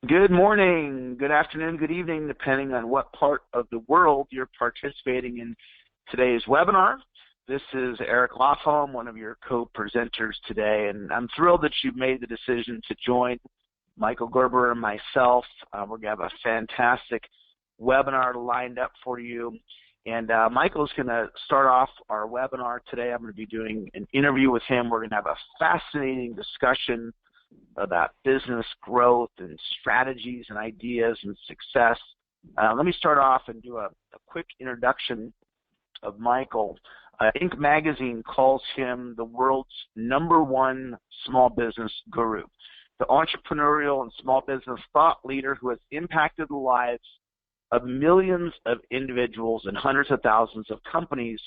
Good morning, good afternoon, good evening, depending on what part of the world you're participating in today's webinar. This is Eric Lofholm, one of your co-presenters today, and I'm thrilled that you've made the decision to join Michael Gerber and myself. We're going to have a fantastic webinar lined up for you. And Michael's going to start off our webinar today. I'm going to be doing an interview with him. We're going to have a fascinating discussion about business growth and strategies and ideas and success. Let me start off and do a quick introduction of Michael. Inc. magazine calls him the world's #1 small business guru, the entrepreneurial and small business thought leader who has impacted the lives of millions of individuals and hundreds of thousands of companies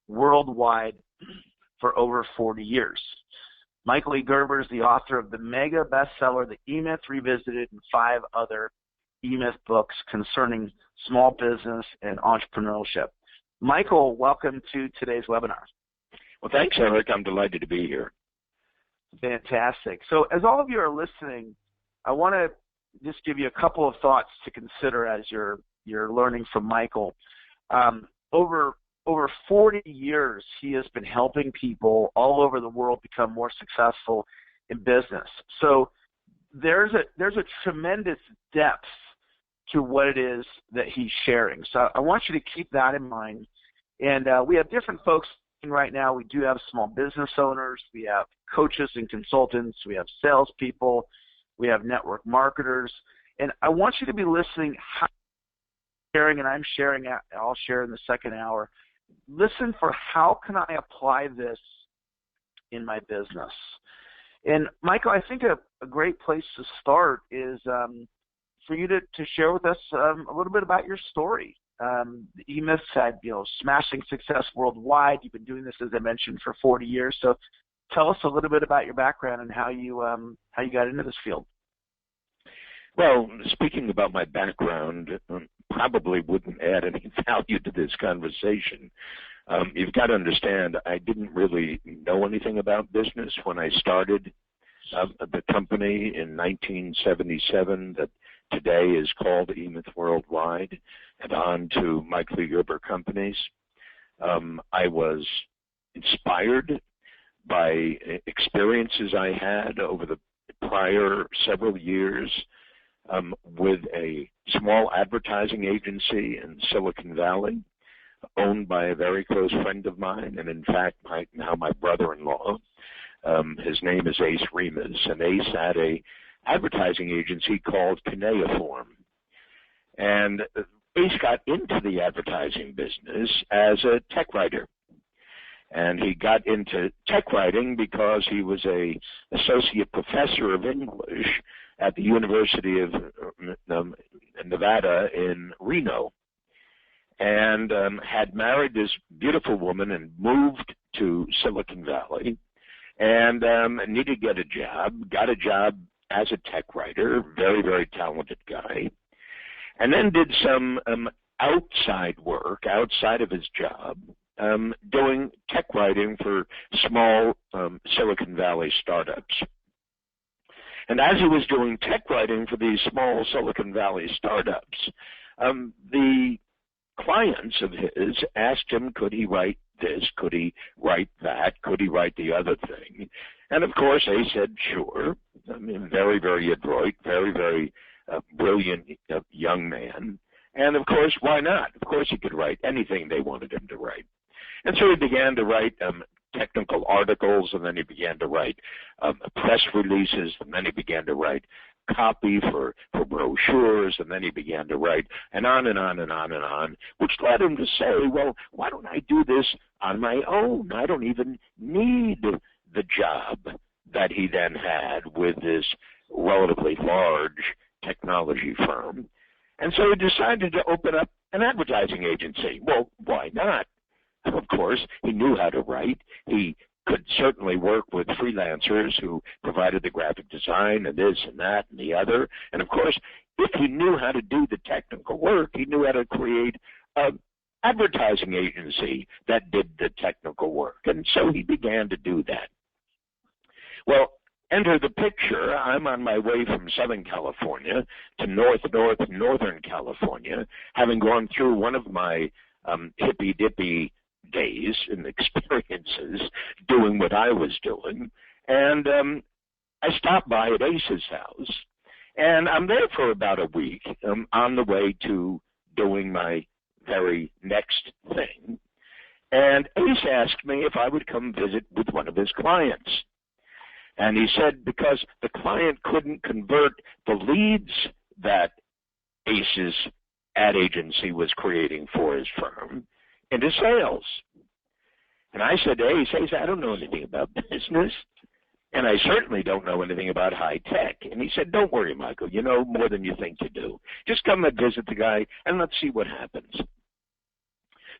worldwide for over 40 years. Michael E. Gerber is the author of the mega bestseller, The E-Myth Revisited, and 5 other E-Myth books concerning small business and entrepreneurship. Michael, welcome to today's webinar. Well, thanks, Eric. I'm delighted to be here. Fantastic. So as all of you are listening, I want to just give you a couple of thoughts to consider as you're learning from Michael. Over 40 years, he has been helping people all over the world become more successful in business. So there's a tremendous depth to what it is that he's sharing. So I want you to keep that in mind. And we have different folks right now. We do have small business owners. We have coaches and consultants. We have salespeople. We have network marketers. And I want you to be listening, sharing, and I'm sharing, I'll share in the second hour. Listen for how can I apply this in my business. And Michael, I think a great place to start is for you to share with us a little bit about your story. The E-Myth had, smashing success worldwide. You've been doing this, as I mentioned, for 40 years. So tell us a little bit about your background and how you got into this field. Well, speaking about my background, probably wouldn't add any value to this conversation. You've got to understand, I didn't really know anything about business when I started the company in 1977 that today is called E-Myth Worldwide and on to Michael E. Gerber Companies. I was inspired by experiences I had over the prior several years with a small advertising agency in Silicon Valley owned by a very close friend of mine, and in fact now my brother-in-law. His name is Ace Remus, and Ace had a advertising agency called Lofholm. And Ace got into the advertising business as a tech writer. And he got into tech writing because he was a associate professor of English at the University of Nevada in Reno, and had married this beautiful woman and moved to Silicon Valley, and needed to get a job, got a job as a tech writer, very, very talented guy, and then did some outside work outside of his job, doing tech writing for small Silicon Valley startups. And as he was doing tech writing for these small Silicon Valley startups, the clients of his asked him, could he write this, could he write that, could he write the other thing? And of course, he said, sure. I mean, very, very adroit, very, very brilliant young man. And of course, why not? Of course he could write anything they wanted him to write. And so he began to write technical articles, and then he began to write press releases, and then he began to write copy for brochures, and then he began to write, and on and on and on and on, which led him to say, well, why don't I do this on my own? I don't even need the job that he then had with this relatively large technology firm. And so he decided to open up an advertising agency. Well, why not? Of course, he knew how to write. He could certainly work with freelancers who provided the graphic design and this and that and the other. And of course, if he knew how to do the technical work, he knew how to create an advertising agency that did the technical work. And so he began to do that. Well, enter the picture, I'm on my way from Southern California to Northern California, having gone through one of my hippy-dippy days and experiences doing what I was doing. And I stopped by at Ace's house, and I'm there for about a week on the way to doing my very next thing. And Ace asked me if I would come visit with one of his clients. And he said because the client couldn't convert the leads that Ace's ad agency was creating for his firm into sales. And I said to Ace, I don't know anything about business, and I certainly don't know anything about high tech. And he said, don't worry, Michael, you know more than you think you do. Just come and visit the guy, and let's see what happens.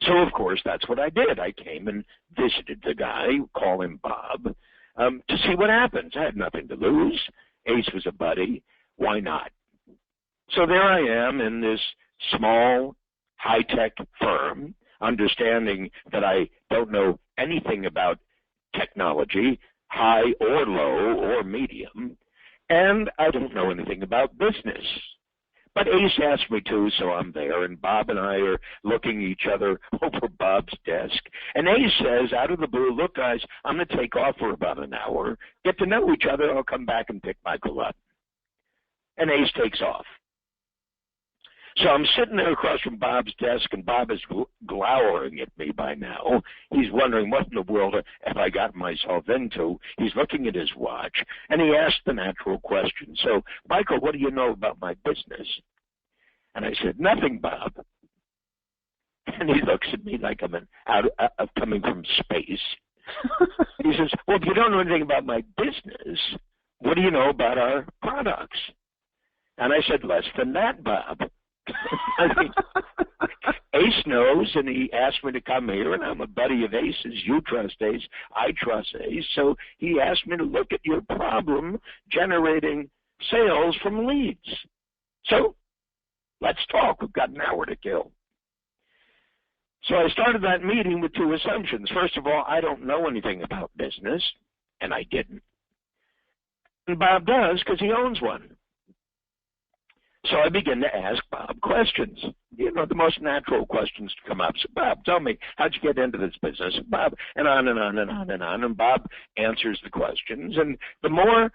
So, of course, that's what I did. I came and visited the guy, call him Bob, to see what happens. I had nothing to lose. Ace was a buddy. Why not? So there I am in this small, high-tech firm, understanding that I don't know anything about technology, high or low or medium, and I don't know anything about business. But Ace asked me to, so I'm there, and Bob and I are looking at each other over Bob's desk. And Ace says, out of the blue, look, guys, I'm going to take off for about an hour, get to know each other, I'll come back and pick Michael up. And Ace takes off. So I'm sitting there across from Bob's desk, and Bob is glowering at me by now. He's wondering what in the world have I gotten myself into. He's looking at his watch, and he asked the natural question. So, Michael, what do you know about my business? And I said, nothing, Bob. And he looks at me like I'm coming from space. He says, well, if you don't know anything about my business, what do you know about our products? And I said, less than that, Bob. I mean, Ace knows, and he asked me to come here, and I'm a buddy of Ace's. You trust Ace. I trust Ace. So he asked me to look at your problem generating sales from leads. So let's talk. We've got an hour to kill. So I started that meeting with two assumptions. First of all, I don't know anything about business, and I didn't. And Bob does because he owns one. So I began to ask Bob questions, you know, the most natural questions to come up. So, Bob, tell me, how'd you get into this business? Bob, and on and on and on and on. And Bob answers the questions. And the more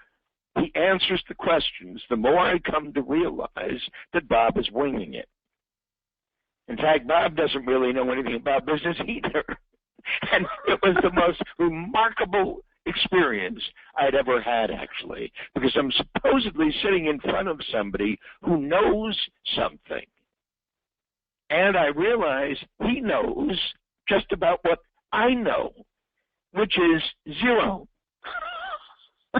he answers the questions, the more I come to realize that Bob is winging it. In fact, Bob doesn't really know anything about business either. And it was the most remarkable experience I'd ever had, actually, because I'm supposedly sitting in front of somebody who knows something. And I realize he knows just about what I know, which is zero.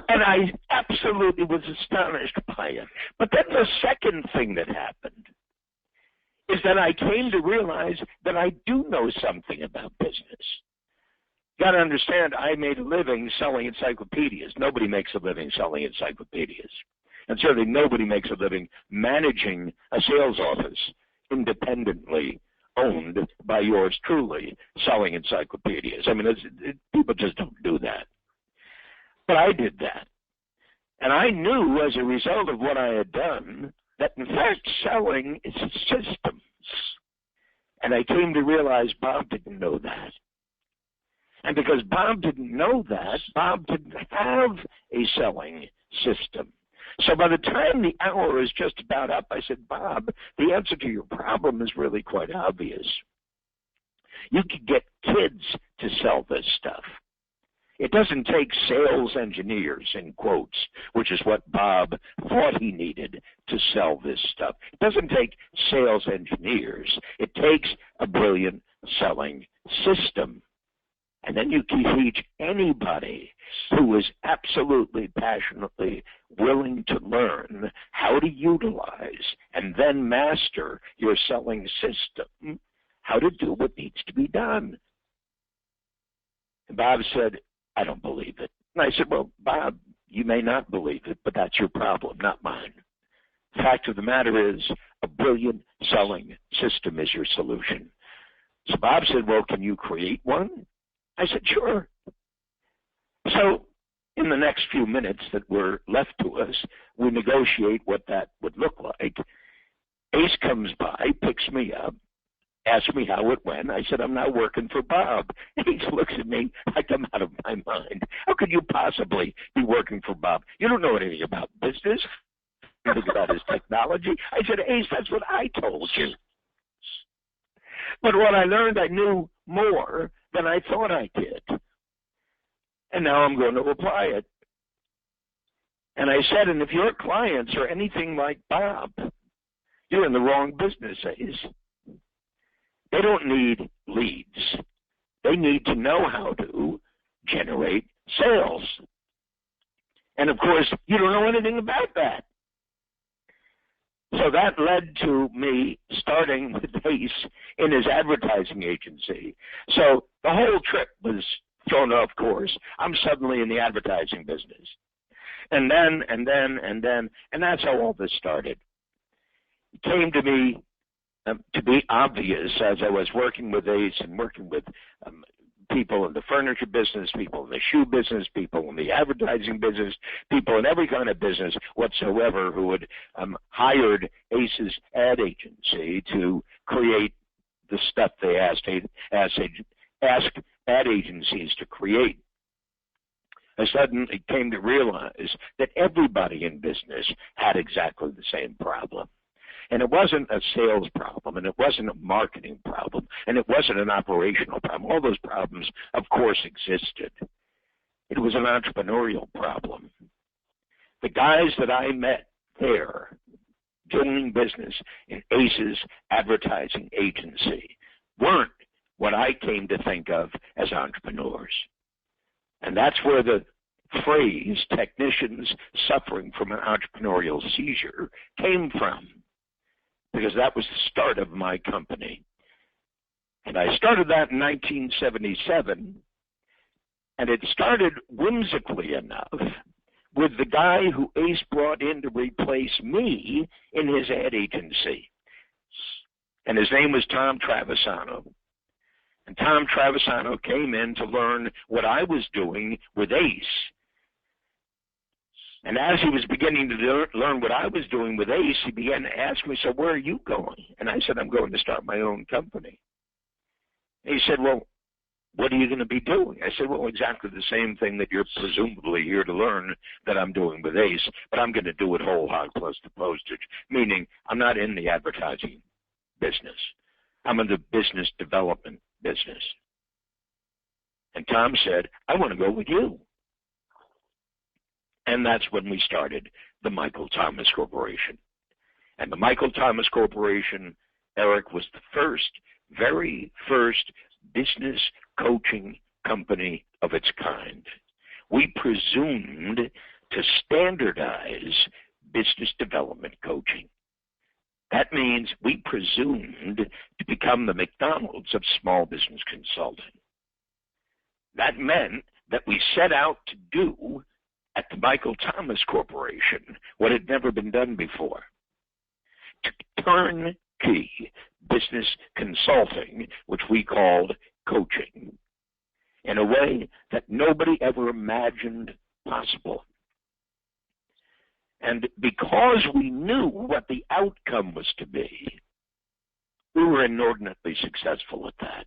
And I absolutely was astonished by it. But then the second thing that happened is that I came to realize that I do know something about business. Got to understand, I made a living selling encyclopedias. Nobody makes a living selling encyclopedias. And certainly nobody makes a living managing a sales office independently owned by yours truly selling encyclopedias. I mean, people just don't do that. But I did that. And I knew as a result of what I had done that, in fact, selling is systems. And I came to realize Bob didn't know that. And because Bob didn't know that, Bob didn't have a selling system. So by the time the hour is just about up, I said, Bob, the answer to your problem is really quite obvious. You could get kids to sell this stuff. It doesn't take sales engineers, in quotes, which is what Bob thought he needed to sell this stuff. It doesn't take sales engineers. It takes a brilliant selling system. And then you can teach anybody who is absolutely passionately willing to learn how to utilize and then master your selling system, how to do what needs to be done. And Bob said, I don't believe it. And I said, well, Bob, you may not believe it, but that's your problem, not mine. The fact of the matter is, a brilliant selling system is your solution. So Bob said, well, can you create one? I said, sure. So in the next few minutes that were left to us, we negotiate what that would look like. Ace comes by, picks me up, asks me how it went. I said, I'm now working for Bob. Ace looks at me like I'm out of my mind. How could you possibly be working for Bob? You don't know anything about business. Anything about his technology. I said, Ace, that's what I told you. But what I learned, I knew more than I thought I did. And now I'm going to apply it. And I said, and if your clients are anything like Bob, you're in the wrong business, Ace. They don't need leads. They need to know how to generate sales. And of course, you don't know anything about that. So that led to me starting with Ace in his advertising agency. So the whole trip was thrown off course. I'm suddenly in the advertising business. And that's how all this started. It came to me to be obvious as I was working with Ace and working with people in the furniture business, people in the shoe business, people in the advertising business, people in every kind of business whatsoever who had hired Ace's ad agency to create the stuff they asked ad agencies to create. I suddenly came to realize that everybody in business had exactly the same problem. And it wasn't a sales problem, and it wasn't a marketing problem, and it wasn't an operational problem. All those problems, of course, existed. It was an entrepreneurial problem. The guys that I met there doing business in Ace's advertising agency weren't what I came to think of as entrepreneurs. And that's where the phrase, technicians suffering from an entrepreneurial seizure, came from. Because that was the start of my company. And I started that in 1977, and it started whimsically enough with the guy who Ace brought in to replace me in his ad agency. And his name was Tom Travisano. And Tom Travisano came in to learn what I was doing with Ace. And as he was beginning to learn what I was doing with Ace, he began to ask me, so where are you going? And I said, I'm going to start my own company. And he said, well, what are you going to be doing? I said, well, exactly the same thing that you're presumably here to learn that I'm doing with Ace, but I'm going to do it whole hog plus the postage, meaning I'm not in the advertising business. I'm in the business development business. And Tom said, I want to go with you. And that's when we started the Michael Thomas Corporation. And the Michael Thomas Corporation, Eric, was the very first business coaching company of its kind. We presumed to standardize business development coaching. That means we presumed to become the McDonald's of small business consulting. That meant that we set out to do at the Michael Thomas Corporation what had never been done before. To turnkey business consulting, which we called coaching, in a way that nobody ever imagined possible. And because we knew what the outcome was to be, we were inordinately successful at that.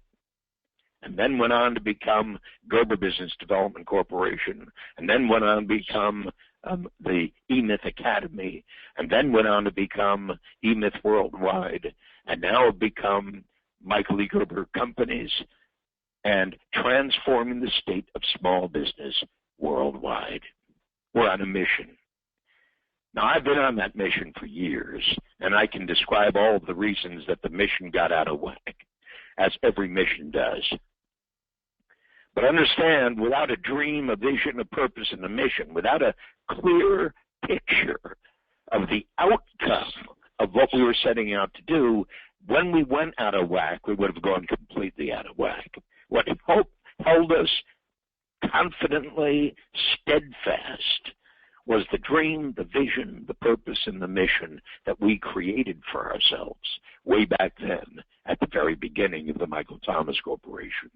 And then went on to become Gerber Business Development Corporation, and then went on to become the eMyth Academy, and then went on to become eMyth Worldwide, and now have become Michael E. Gerber Companies, and transforming the state of small business worldwide. We're on a mission. Now, I've been on that mission for years, and I can describe all of the reasons that the mission got out of whack, as every mission does. But understand, without a dream, a vision, a purpose, and a mission, without a clear picture of the outcome of what we were setting out to do, when we went out of whack, we would have gone completely out of whack. What held us confidently steadfast was the dream, the vision, the purpose, and the mission that we created for ourselves way back then at the very beginning of the Michael Thomas Corporation.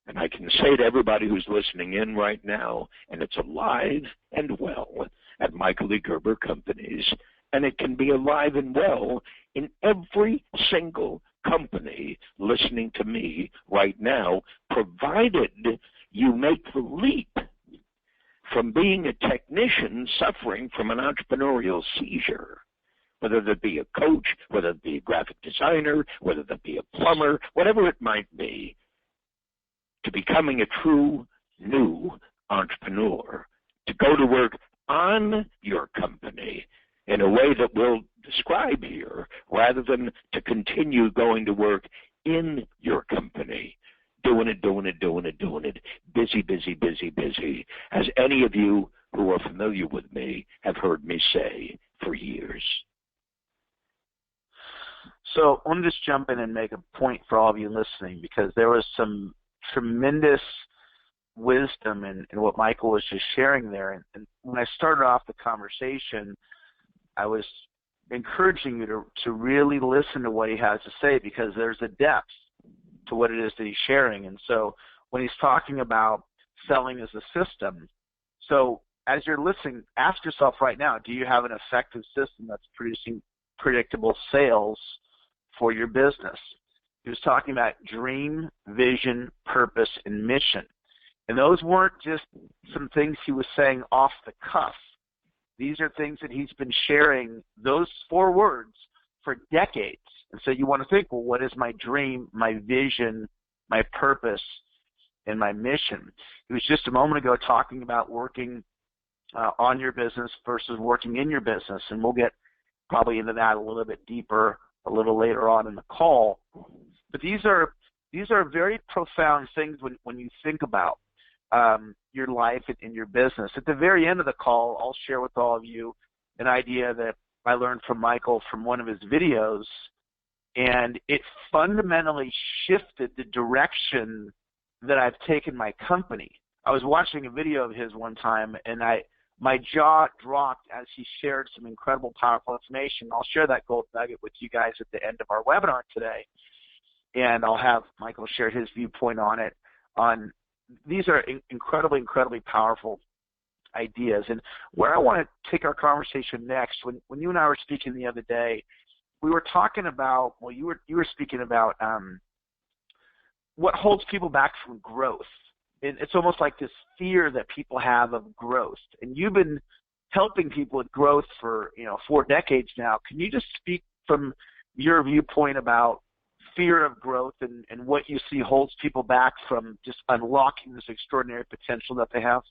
And I can say to everybody who's listening in right now, and it's alive and well at Michael E. Gerber Companies, and it can be alive and well in every single company listening to me right now, provided you make the leap from being a technician suffering from an entrepreneurial seizure, whether that be a coach, whether it be a graphic designer, whether that be a plumber, whatever it might be, to becoming a true new entrepreneur, to go to work on your company in a way that we'll describe here, rather than to continue going to work in your company, doing it, busy, busy, busy, busy, as any of you who are familiar with me have heard me say for years. So I want to just jump in and make a point for all of you listening, because there was some tremendous wisdom in what Michael was just sharing there. And when I started off the conversation, I was encouraging you to really listen to what he has to say, because there's a depth to what it is that he's sharing. And so when he's talking about selling as a system, so as you're listening, ask yourself right now, do you have an effective system that's producing predictable sales for your business? He was talking about dream, vision, purpose, and mission. And those weren't just some things he was saying off the cuff. These are things that he's been sharing, those 4 words, for decades. And so you want to think, well, what is my dream, my vision, my purpose, and my mission? He was just a moment ago talking about working on your business versus working in your business. And we'll get probably into that a little bit deeper a little later on in the call. But these are very profound things when you think about your life and your business. At the very end of the call, I'll share with all of you an idea that I learned from Michael from one of his videos, and it fundamentally shifted the direction that I've taken my company. I was watching a video of his one time, and my jaw dropped as he shared some incredible, powerful information. I'll share that gold nugget with you guys at the end of our webinar today, and I'll have Michael share his viewpoint on it. These are incredibly, incredibly powerful ideas. And where I want to take our conversation next, when you and I were speaking the other day, we were talking about, well, you were speaking about what holds people back from growth. It's almost like this fear that people have of growth. And you've been helping people with growth for 4 decades now. Can you just speak from your viewpoint about fear of growth and what you see holds people back from just unlocking this extraordinary potential that they have?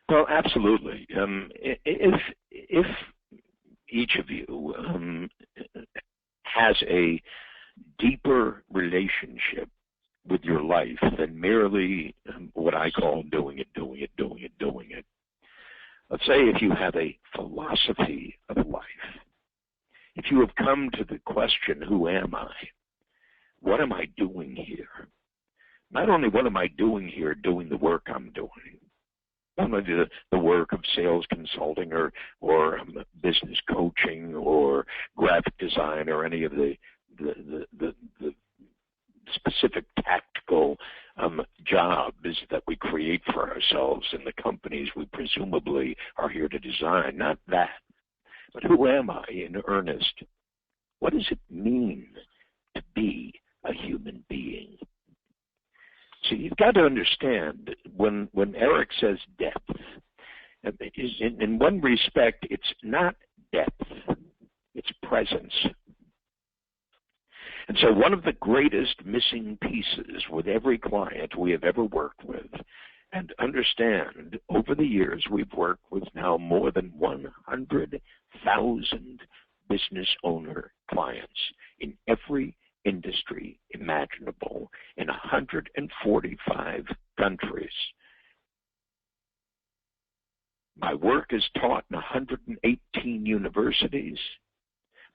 Well, absolutely. If each of you has a deeper relationship with your life than merely what I call doing it. Let's say if you have a philosophy of life, if you have come to the question, who am I? What am I doing here? Not only what am I doing here, doing the work I'm doing, not only the work of sales consulting or business coaching or graphic design or any of the specific tactical jobs that we create for ourselves in the companies we presumably are here to design. Not that. But who am I in earnest? What does it mean to be a human being? So you've got to understand, when Eric says depth, in one respect, it's not depth, it's presence. And so one of the greatest missing pieces with every client we have ever worked with, and understand, over the years we've worked with now more than 100,000 business owner clients in every industry imaginable in 145 countries. My work is taught in 118 universities.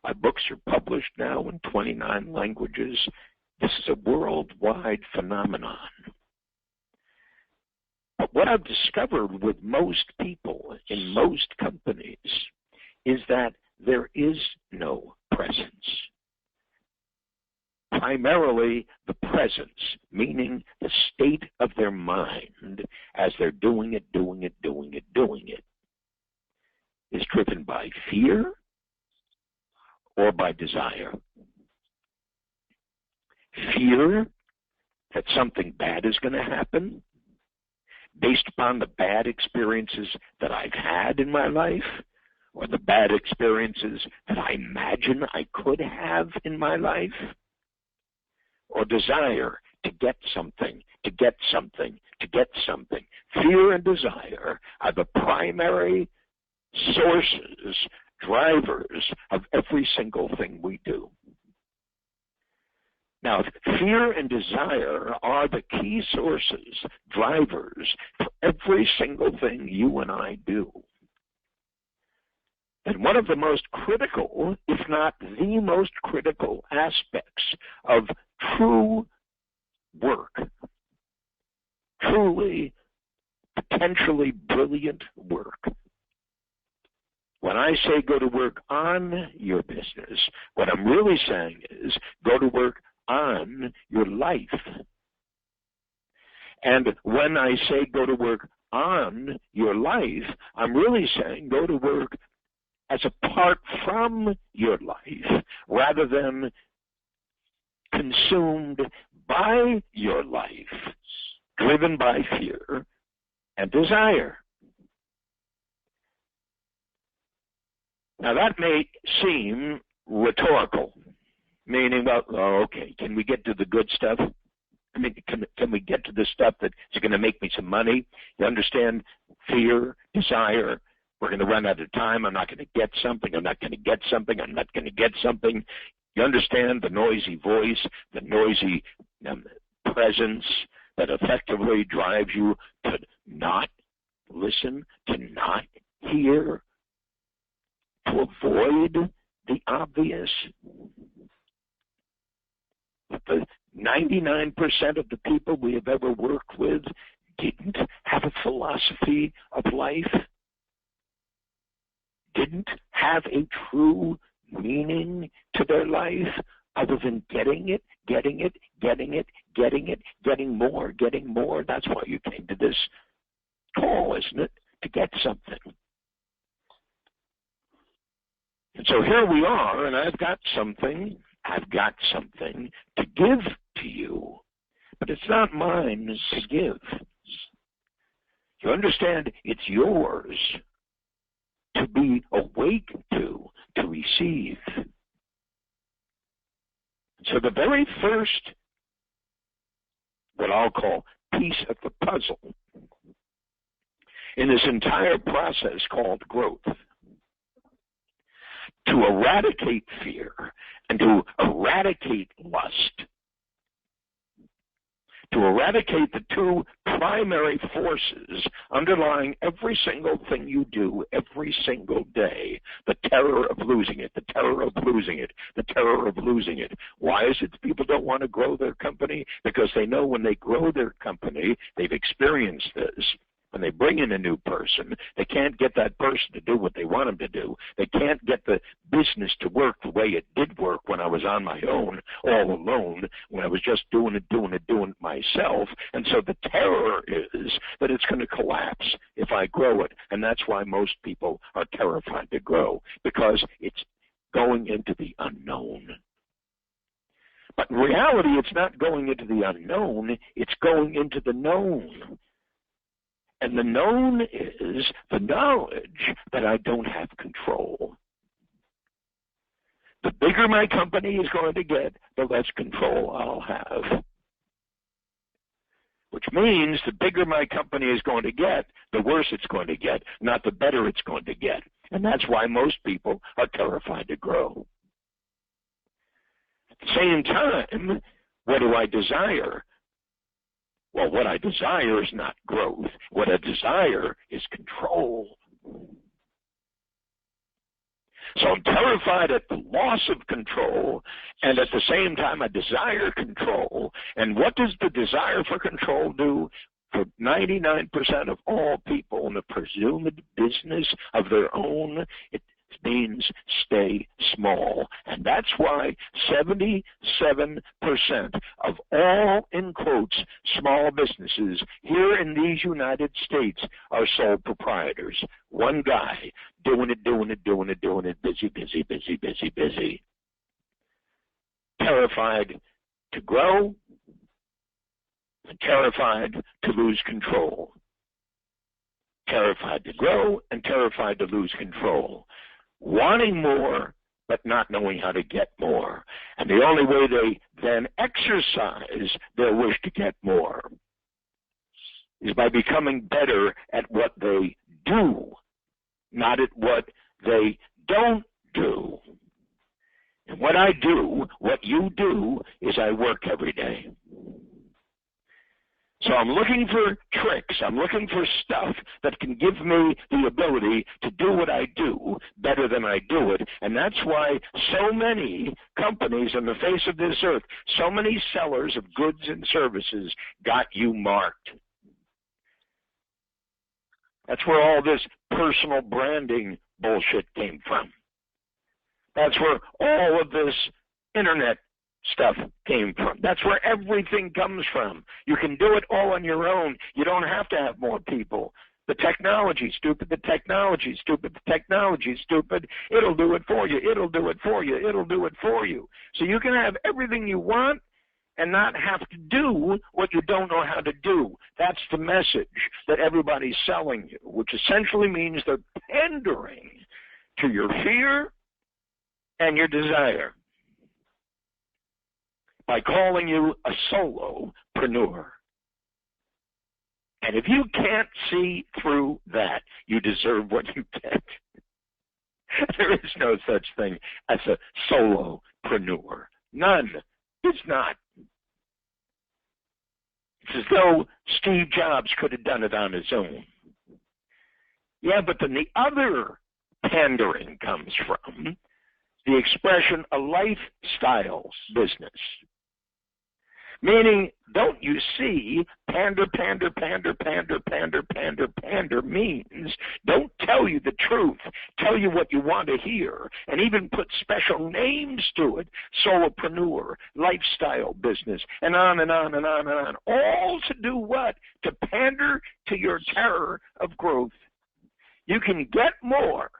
My books are published now in 29 languages. This is a worldwide phenomenon. But what I've discovered with most people in most companies is that there is no presence. Primarily, the presence, meaning the state of their mind as they're doing it, is driven by fear or by desire. Fear that something bad is going to happen based upon the bad experiences that I've had in my life, or the bad experiences that I imagine I could have in my life, or desire to get something. Fear and desire are the primary sources, drivers of every single thing we do. Now, fear and desire are the key sources, drivers for every single thing you and I do. And one of the most critical, if not the most critical aspects of true work, truly, potentially brilliant work. When I say go to work on your business, what I'm really saying is go to work on your life. And when I say go to work on your life, I'm really saying go to work as apart from your life, rather than consumed by your life, driven by fear and desire. Now that may seem rhetorical, meaning, well, okay, can we get to the good stuff? I mean, can we get to the stuff that's going to make me some money? You understand fear, desire. We're going to run out of time. I'm not going to get something. You understand the noisy voice, the noisy presence that effectively drives you to not listen, to not hear, to avoid the obvious. The 99% of the people we have ever worked with didn't have a philosophy of life, didn't have a true meaning to their life other than getting more. That's why you came to this call, isn't it? To get something. And so here we are, and I've got something to give to you, but it's not mine to give. You understand? It's yours to be awake to receive. So the very first, what I'll call, piece of the puzzle in this entire process called growth, to eradicate fear and to eradicate lust, to eradicate the two primary forces underlying every single thing you do every single day, the terror of losing it. Why is it that people don't want to grow their company? Because they know when they grow their company, they've experienced this. When they bring in a new person, they can't get that person to do what they want them to do. They can't get the business to work the way it did work when I was on my own, all alone, when I was just doing it myself. And so the terror is that it's going to collapse if I grow it. And that's why most people are terrified to grow, because it's going into the unknown. But in reality, it's not going into the unknown, it's going into the known. And the known is the knowledge that I don't have control. The bigger my company is going to get, the less control I'll have. Which means the bigger my company is going to get, the worse it's going to get, not the better it's going to get. And that's why most people are terrified to grow. At the same time, what do I desire? Well, what I desire is not growth. What I desire is control. So I'm terrified at the loss of control, and at the same time I desire control. And what does the desire for control do? For 99% of all people in the presumed business of their own, It means stay small. And that's why 77% of all, in quotes, small businesses here in these United States are sole proprietors. One guy doing it, busy. Terrified to grow and terrified to lose control. Terrified to grow and terrified to lose control. Wanting more, but not knowing how to get more. And the only way they then exercise their wish to get more is by becoming better at what they do, not at what they don't do. And what I do, what you do, is I work every day. So I'm looking for tricks. I'm looking for stuff that can give me the ability to do what I do better than I do it. And that's why so many companies on the face of this earth, so many sellers of goods and services got you marked. That's where all this personal branding bullshit came from. That's where all of this internet stuff came from. That's where everything comes from. You can do it all on your own. You don't have to have more people. The technology's stupid. The technology's stupid. The technology's stupid. It'll do it for you. It'll do it for you. It'll do it for you. So you can have everything you want and not have to do what you don't know how to do. That's the message that everybody's selling you, which essentially means they're pandering to your fear and your desire by calling you a solopreneur. And if you can't see through that, you deserve what you get. There is no such thing as a solopreneur. None. It's not. It's as though Steve Jobs could have done it on his own. Yeah, but then the other pandering comes from the expression a lifestyle business. Meaning, don't you see, pander means don't tell you the truth, tell you what you want to hear, and even put special names to it, solopreneur, lifestyle business, and on and on and on and on. All to do what? To pander to your terror of growth. You can get more.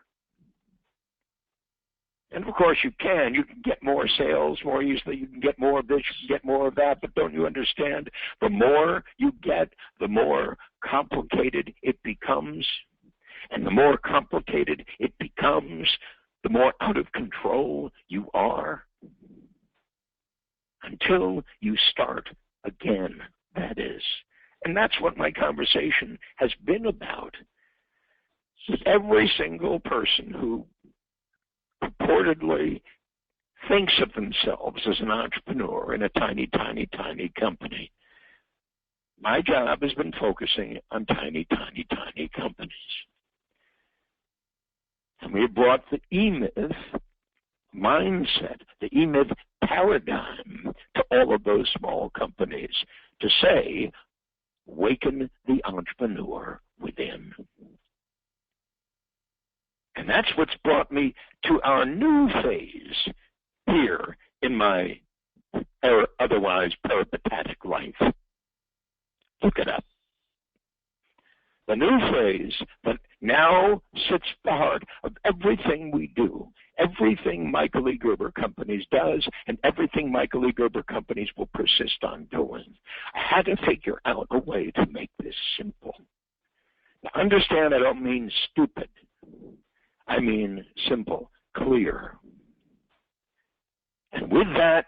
And of course you can get more sales more easily, you can get more of this, you can get more of that, but don't you understand? The more you get, the more complicated it becomes. And the more complicated it becomes, the more out of control you are. Until you start again, that is. And that's what my conversation has been about. With every single person who purportedly thinks of themselves as an entrepreneur in a tiny company. My job has been focusing on tiny companies. And we have brought the E-Myth mindset, the E-Myth paradigm to all of those small companies to say, awaken the entrepreneur within. And that's what's brought me to our new phase here in my otherwise peripatetic life. Look it up. The new phase that now sits at the heart of everything we do, everything Michael E. Gerber Companies does, and everything Michael E. Gerber Companies will persist on doing. I had to figure out a way to make this simple. Now, understand, I don't mean stupid. I mean simple, clear. And with that,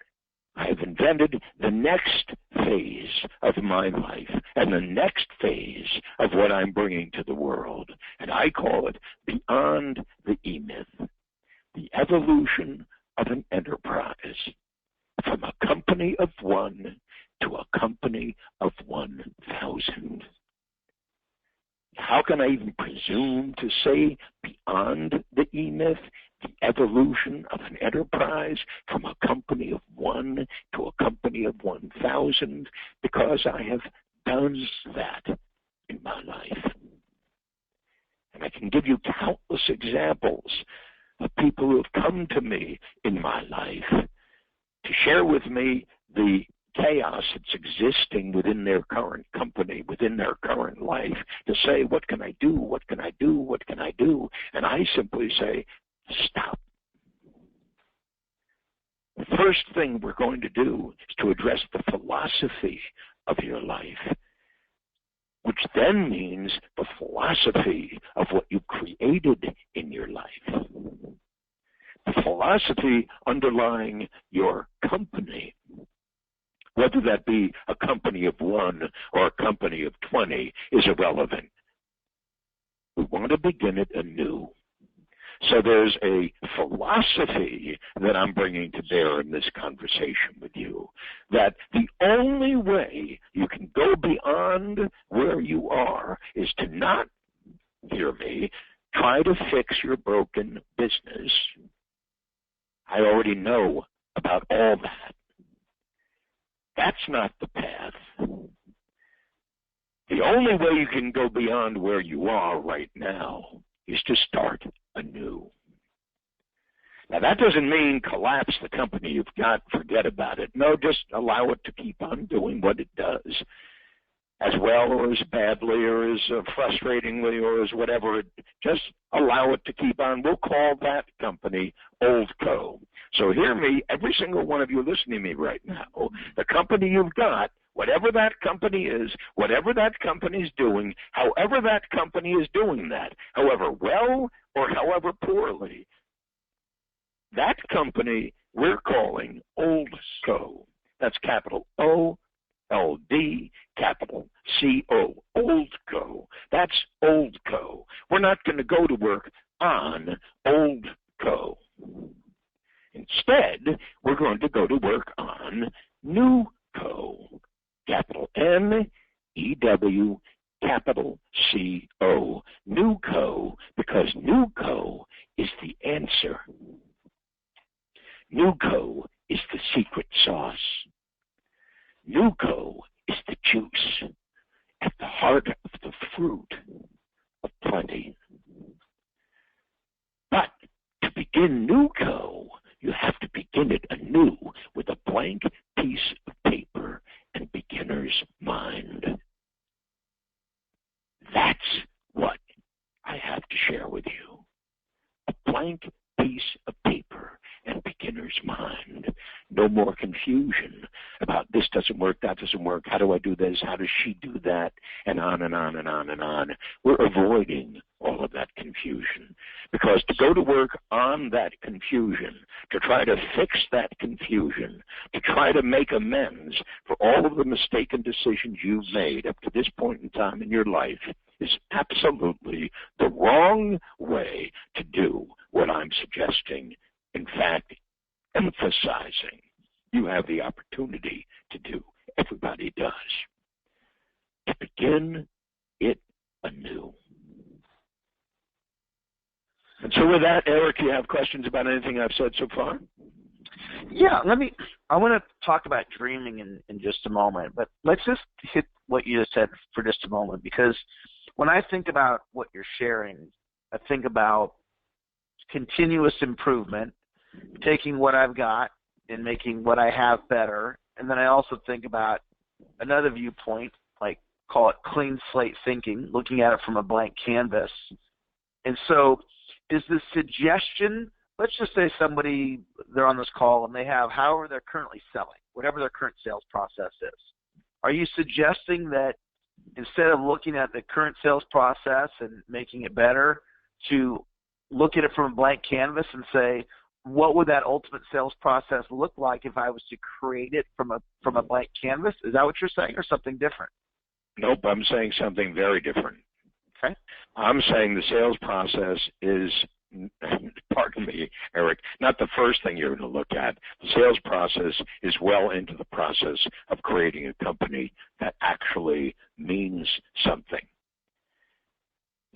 I have invented the next phase of my life and the next phase of what I'm bringing to the world. And I call it Beyond the E-Myth, the evolution of an enterprise from a company of one to a company of 1,000. How can I even presume to say beyond the E-Myth, the evolution of an enterprise from a company of one to a company of 1,000? Because I have done that in my life. And I can give you countless examples of people who have come to me in my life to share with me the chaos that's existing within their current company, within their current life, to say, what can I do? What can I do? What can I do? And I simply say, stop. The first thing we're going to do is to address the philosophy of your life, which then means the philosophy of what you created in your life. The philosophy underlying your company, whether that be a company of 1 or a company of 20, is irrelevant. We want to begin it anew. So there's a philosophy that I'm bringing to bear in this conversation with you, that the only way you can go beyond where you are is to not, hear me, try to fix your broken business. I already know about all that. That's not the path. The only way you can go beyond where you are right now is to start anew. Now, that doesn't mean collapse the company you've got, forget about it. No, just allow it to keep on doing what it does, as well or as badly or as frustratingly or as whatever. Just allow it to keep on. We'll call that company Old Co. So hear me, every single one of you listening to me right now, the company you've got, whatever that company is, whatever that company is doing, however that company is doing that, however well or however poorly, that company we're calling Old Co. That's capital O-L-D, capital C-O, Old Co. That's Old Co. We're not going to go to work on Old Co. Instead, we're going to go to work on New Co. Capital N-E-W, capital C-O, New Co, because New Co is the answer. New Co is the secret sauce. New Co is the juice at the heart of the fruit of plenty. But to begin New Co, you have to begin it anew with a blank piece of paper and beginner's mind. That's what I have to share with you. A blank piece of paper and beginner's mind. No more confusion about this doesn't work, that doesn't work, how do I do this, how does she do that, and on and on and on and on. We're avoiding all of that confusion, because to go to work on that confusion, to try to fix that confusion, to try to make amends for all of the mistaken decisions you've made up to this point in time in your life, is absolutely the wrong way to do what I'm suggesting. In fact, emphasizing you have the opportunity to do. Everybody does. To begin it anew. And so with that, Eric, you have questions about anything I've said so far? Yeah, I want to talk about dreaming in just a moment, but let's just hit what you just said for just a moment, because when I think about what you're sharing, I think about continuous improvement, taking what I've got and making what I have better. And then I also think about another viewpoint, like call it clean slate thinking, looking at it from a blank canvas. And so is the suggestion, let's just say somebody, they're on this call and they have however they're currently selling, whatever their current sales process is. Are you suggesting that instead of looking at the current sales process and making it better, to look at it from a blank canvas and say, what would that ultimate sales process look like if I was to create it from a blank canvas? Is that what you're saying, or something different? Nope, I'm saying something very different. Okay. I'm saying the sales process is, pardon me, Eric, not the first thing you're going to look at. The sales process is well into the process of creating a company that actually means something.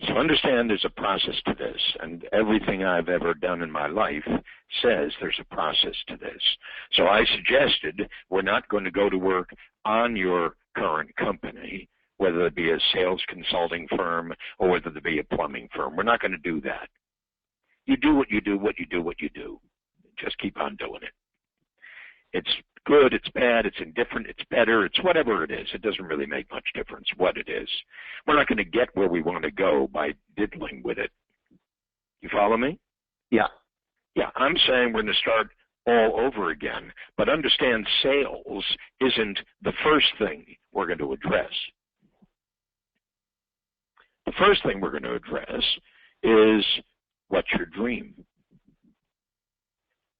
So understand there's a process to this, and everything I've ever done in my life says there's a process to this. So I suggested we're not going to go to work on your current company, whether it be a sales consulting firm or whether it be a plumbing firm. We're not going to do that. You do what you do, what you do, what you do. Just keep on doing it. It's good, it's bad, it's indifferent, it's better, it's whatever it is. It doesn't really make much difference what it is. We're not going to get where we want to go by diddling with it. You follow me? Yeah. Yeah, I'm saying we're going to start all over again, but understand sales isn't the first thing we're going to address. The first thing we're going to address is, what's your dream?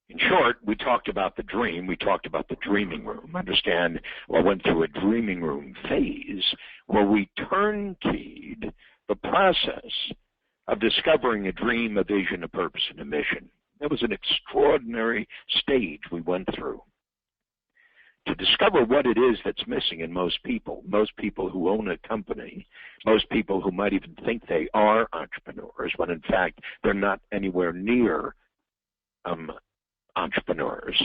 In short, we talked about the dream. We talked about the dreaming room. Understand, I went through a dreaming room phase where we turnkeyed the process of discovering a dream, a vision, a purpose, and a mission. That was an extraordinary stage we went through to discover what it is that's missing in most people who own a company, most people who might even think they are entrepreneurs, when in fact they're not anywhere near entrepreneurs.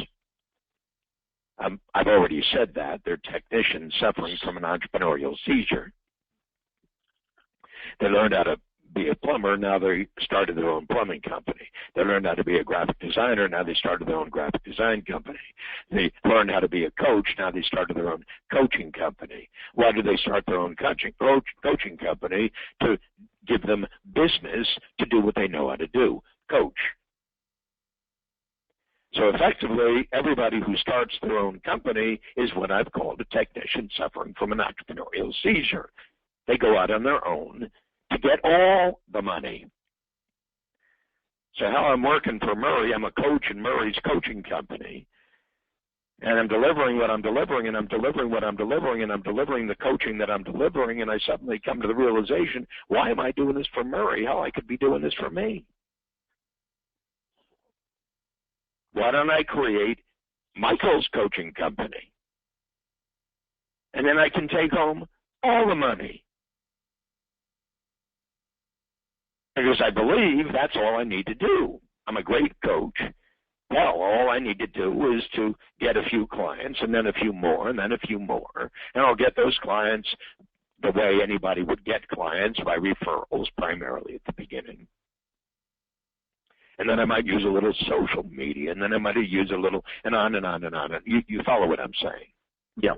I've already said that. They're technicians suffering from an entrepreneurial seizure. They learned how to be a plumber, now they started their own plumbing company. They learned how to be a graphic designer, now they started their own graphic design company. They learned how to be a coach, now they started their own coaching company. Why did they start their own coaching company? To give them business to do what they know how to do, coach. So effectively, everybody who starts their own company is what I've called a technician suffering from an entrepreneurial seizure. They go out on their own to get all the money. So how I'm working for Murray, I'm a coach in Murray's coaching company. And I'm delivering what I'm delivering, and I'm delivering what I'm delivering, and I'm delivering the coaching that I'm delivering, and I suddenly come to the realization, why am I doing this for Murray? Hell, I could be doing this for me. Why don't I create Michael's coaching company? And then I can take home all the money. Because I believe that's all I need to do. I'm a great coach. Well, all I need to do is to get a few clients, and then a few more, and then a few more. And I'll get those clients the way anybody would get clients, by referrals primarily at the beginning. And then I might use a little social media, and then I might use a little, and on and on and on. You follow what I'm saying? Yeah.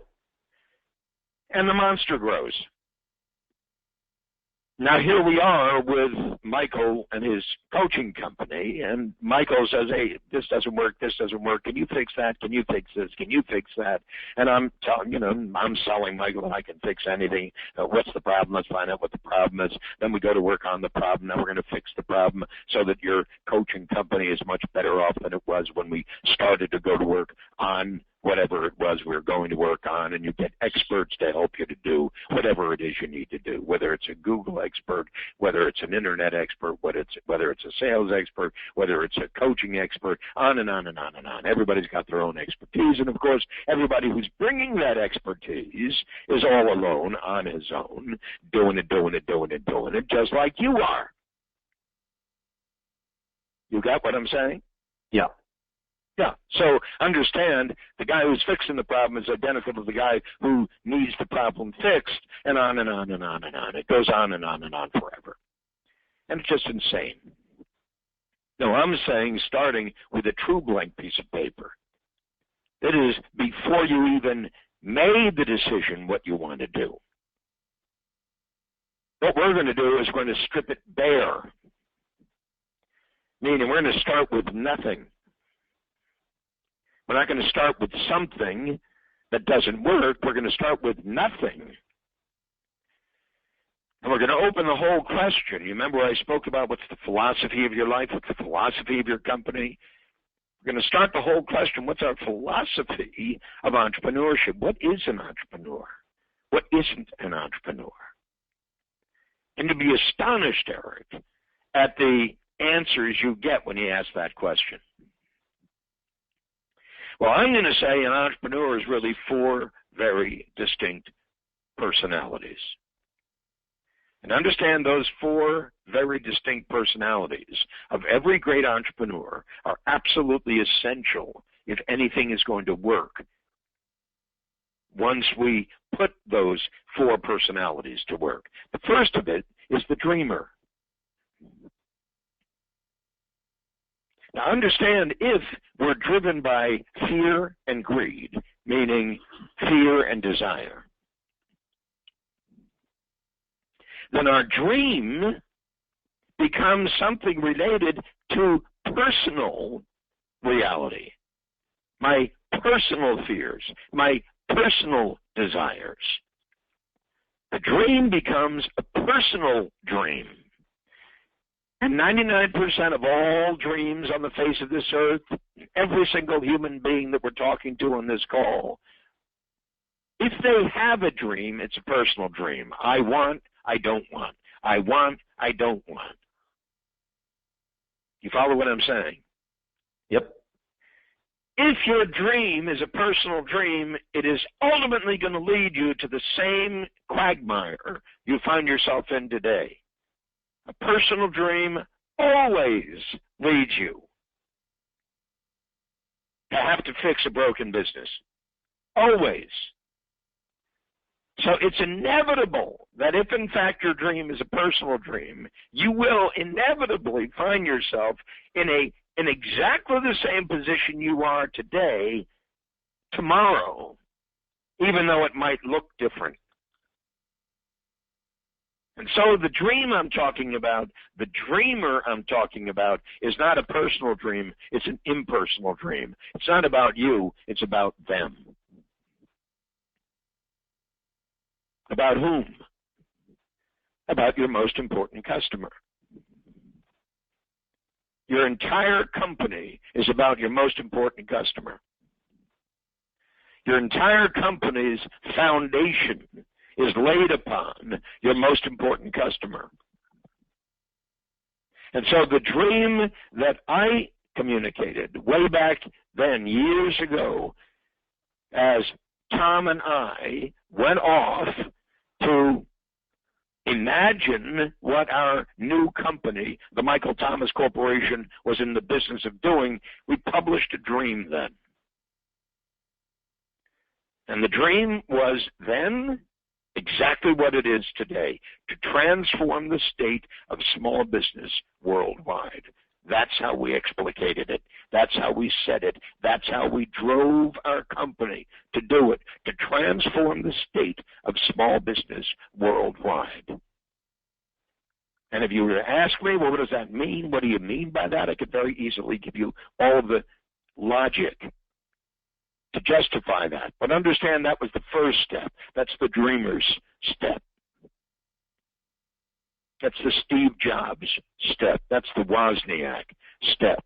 And the monster grows. Now here we are with Michael and his coaching company, and Michael says, hey, this doesn't work, can you fix that, can you fix this, can you fix that? And I'm telling, I'm selling Michael, I can fix anything. What's the problem? Let's find out what the problem is. Then we go to work on the problem. Now we're going to fix the problem so that your coaching company is much better off than it was when we started to go to work on whatever it was we were going to work on, and you get experts to help you to do whatever it is you need to do, whether it's a Google expert, whether it's an internet expert, whether it's a sales expert, whether it's a coaching expert, on and on and on and on. Everybody's got their own expertise, and of course, everybody who's bringing that expertise is all alone on his own, doing it, just like you are. You got what I'm saying? Yeah. Yeah, so understand the guy who's fixing the problem is identical to the guy who needs the problem fixed, and on and on and on and on. It goes on and on and on forever. And it's just insane. No, I'm saying starting with a true blank piece of paper. It is before you even made the decision what you want to do. What we're going to do is we're going to strip it bare, meaning we're going to start with nothing. We're not going to start with something that doesn't work. We're going to start with nothing. And we're going to open the whole question. You remember I spoke about what's the philosophy of your life, what's the philosophy of your company? We're going to start the whole question, what's our philosophy of entrepreneurship? What is an entrepreneur? What isn't an entrepreneur? And to be astonished, Eric, at the answers you get when you ask that question. Well, I'm going to say an entrepreneur is really 4 very distinct personalities. And understand those 4 very distinct personalities of every great entrepreneur are absolutely essential if anything is going to work once we put those 4 personalities to work. The first of it is the dreamer. Now understand, if we're driven by fear and greed, meaning fear and desire, then our dream becomes something related to personal reality, my personal fears, my personal desires. The dream becomes a personal dream. And 99% of all dreams on the face of this earth, every single human being that we're talking to on this call, if they have a dream, it's a personal dream. I want, I don't want. I want, I don't want. You follow what I'm saying? Yep. If your dream is a personal dream, it is ultimately going to lead you to the same quagmire you find yourself in today. A personal dream always leads you to have to fix a broken business. Always. So it's inevitable that if in fact your dream is a personal dream, you will inevitably find yourself in exactly the same position you are today, tomorrow, even though it might look different. And so the dream I'm talking about, the dreamer I'm talking about, is not a personal dream, it's an impersonal dream. It's not about you, it's about them. About whom? About your most important customer. Your entire company is about your most important customer. Your entire company's foundation is laid upon your most important customer. And so the dream that I communicated way back then, years ago, as Tom and I went off to imagine what our new company, the Michael Thomas Corporation, was in the business of doing, we published a dream then. And the dream was then exactly what it is today, to transform the state of small business worldwide. That's how we explicated it. That's how we said it. That's how we drove our company to do it, to transform the state of small business worldwide. And if you were to ask me, well, what does that mean? What do you mean by that? I could very easily give you all the logic to justify that. But understand that was the first step. That's the dreamer's step. That's the Steve Jobs step. That's the Wozniak step.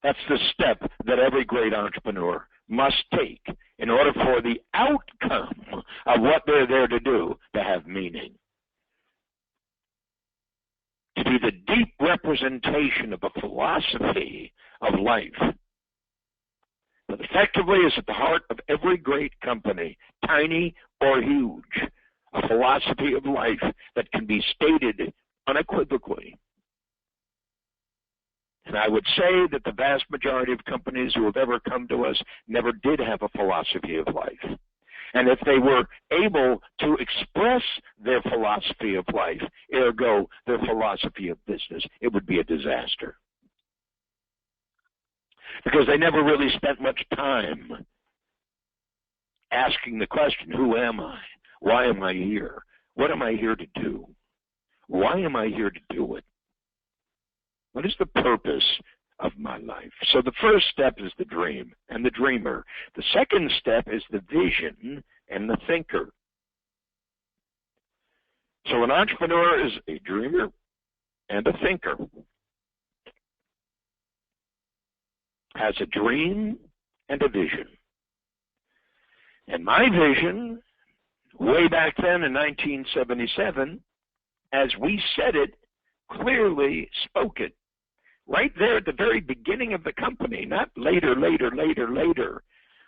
That's the step that every great entrepreneur must take in order for the outcome of what they're there to do to have meaning. To be the deep representation of a philosophy of life that effectively is at the heart of every great company, tiny or huge, a philosophy of life that can be stated unequivocally. And I would say that the vast majority of companies who have ever come to us never did have a philosophy of life. And if they were able to express their philosophy of life, ergo their philosophy of business, it would be a disaster. Because they never really spent much time asking the question, who am I? Why am I here? What am I here to do? Why am I here to do it? What is the purpose of my life? So the first step is the dream and the dreamer. The second step is the vision and the thinker. So an entrepreneur is a dreamer and a thinker. Has a dream and a vision. And my vision, way back then in 1977, as we said it, clearly spoke it. Right there at the very beginning of the company, not later.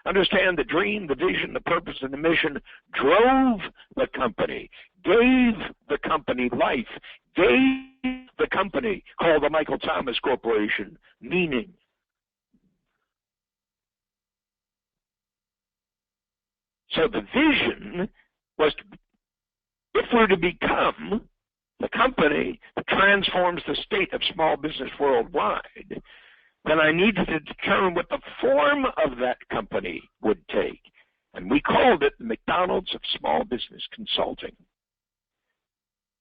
Understand the dream, the vision, the purpose, and the mission drove the company, gave the company life, gave the company, called the Michael Thomas Corporation, meaning. So the vision was, if we're to become the company that transforms the state of small business worldwide, then I needed to determine what the form of that company would take. And we called it the McDonald's of Small Business Consulting.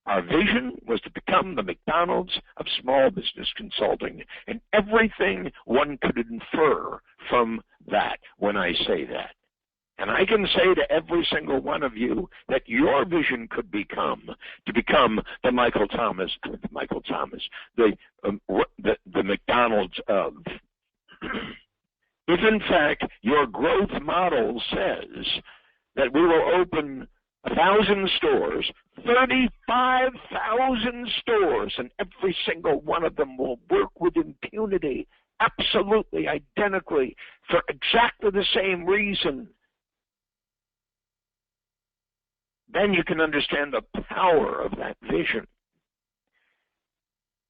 Our vision was to become the McDonald's of Small Business Consulting, and everything one could infer from that when I say that. And I can say to every single one of you that your vision could become the the McDonald's of. If in fact your growth model says that we will open 1,000 stores, 35,000 stores, and every single one of them will work with impunity, absolutely, identically, for exactly the same reason, then you can understand the power of that vision.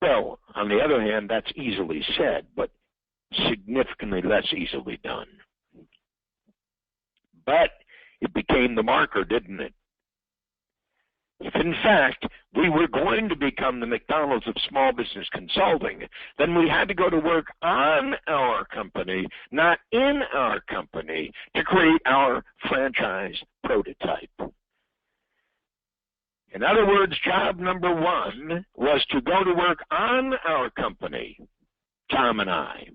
Well, on the other hand, that's easily said, but significantly less easily done. But it became the marker, didn't it? If in fact we were going to become the McDonald's of Small Business Consulting, then we had to go to work on our company, not in our company, to create our franchise prototype. In other words, job number one was to go to work on our company, Tom and I,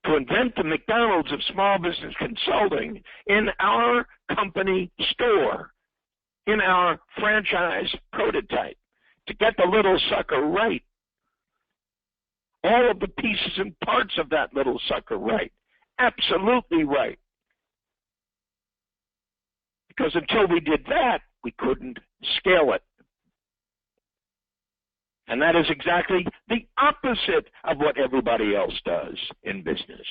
to invent the McDonald's of Small Business Consulting in our company store, in our franchise prototype, to get the little sucker right. All of the pieces and parts of that little sucker right. Absolutely right. Because until we did that, we couldn't scale it. And that is exactly the opposite of what everybody else does in business.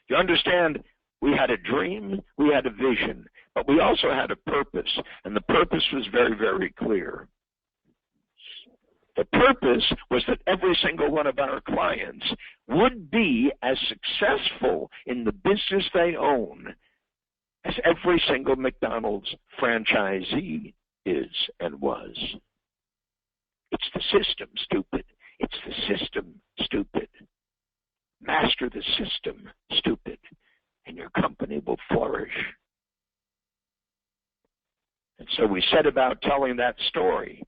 You understand, we had a dream, we had a vision, but we also had a purpose, and the purpose was very, very clear. The purpose was that every single one of our clients would be as successful in the business they own as every single McDonald's franchisee is and was. It's the system, stupid. It's the system, stupid. Master the system, stupid, and your company will flourish. And so we set about telling that story.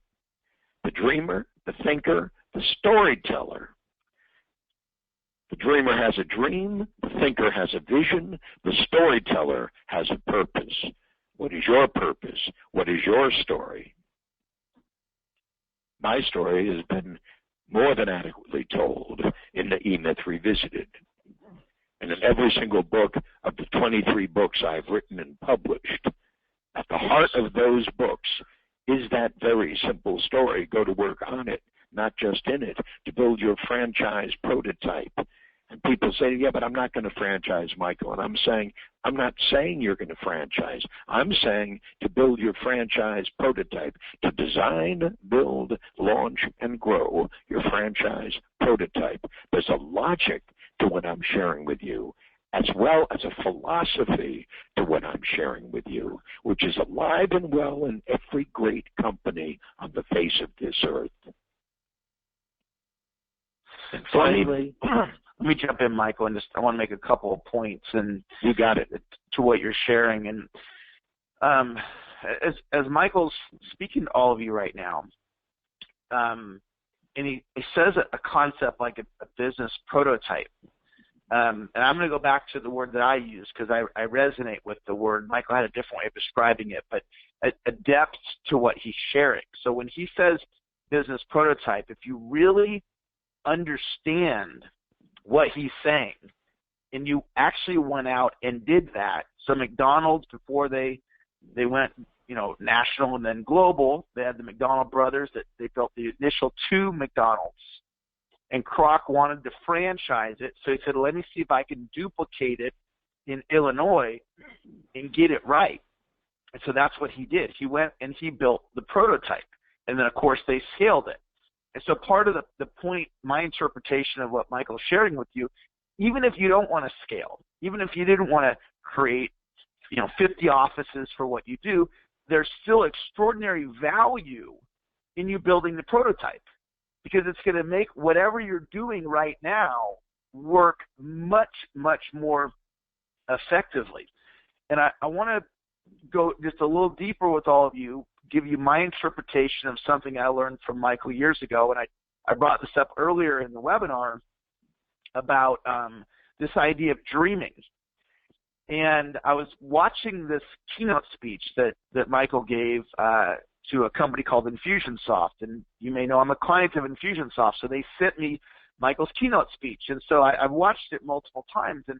The dreamer, the thinker, the storyteller. The dreamer has a dream, the thinker has a vision, the storyteller has a purpose. What is your purpose? What is your story? My story has been more than adequately told in the E-Myth Revisited. And in every single book of the 23 books I've written and published, at the heart of those books is that very simple story. Go to work on it, not just in it, to build your franchise prototype. And people say, yeah, but I'm not going to franchise, Michael. And I'm not saying you're going to franchise. I'm saying to build your franchise prototype, to design, build, launch, and grow your franchise prototype. There's a logic to what I'm sharing with you, as well as a philosophy to what I'm sharing with you, which is alive and well in every great company on the face of this earth. And finally, let me jump in, Michael, and I want to make a couple of points. And you got it. To what you're sharing. And as Michael's speaking to all of you right now, and he says a concept like a business prototype. And I'm going to go back to the word that I use because I resonate with the word. Michael had a different way of describing it, but a depth to what he's sharing. So when he says business prototype, if you really understand what he's saying, and you actually went out and did that. So McDonald's, before they went, national and then global, they had the McDonald brothers that they built the initial 2 McDonald's. And Kroc wanted to franchise it, so he said, let me see if I can duplicate it in Illinois and get it right. And so that's what he did. He went and he built the prototype. And then, of course, they scaled it. And so part of the point, my interpretation of what Michael's sharing with you, even if you don't want to scale, even if you didn't want to create 50 offices for what you do, there's still extraordinary value in you building the prototype, because it's going to make whatever you're doing right now work much, much more effectively. And I want to go just a little deeper with all of you, give you my interpretation of something I learned from Michael years ago. And I brought this up earlier in the webinar about this idea of dreaming. And I was watching this keynote speech that Michael gave to a company called Infusionsoft. And you may know I'm a client of Infusionsoft, so they sent me Michael's keynote speech. And so I've watched it multiple times. And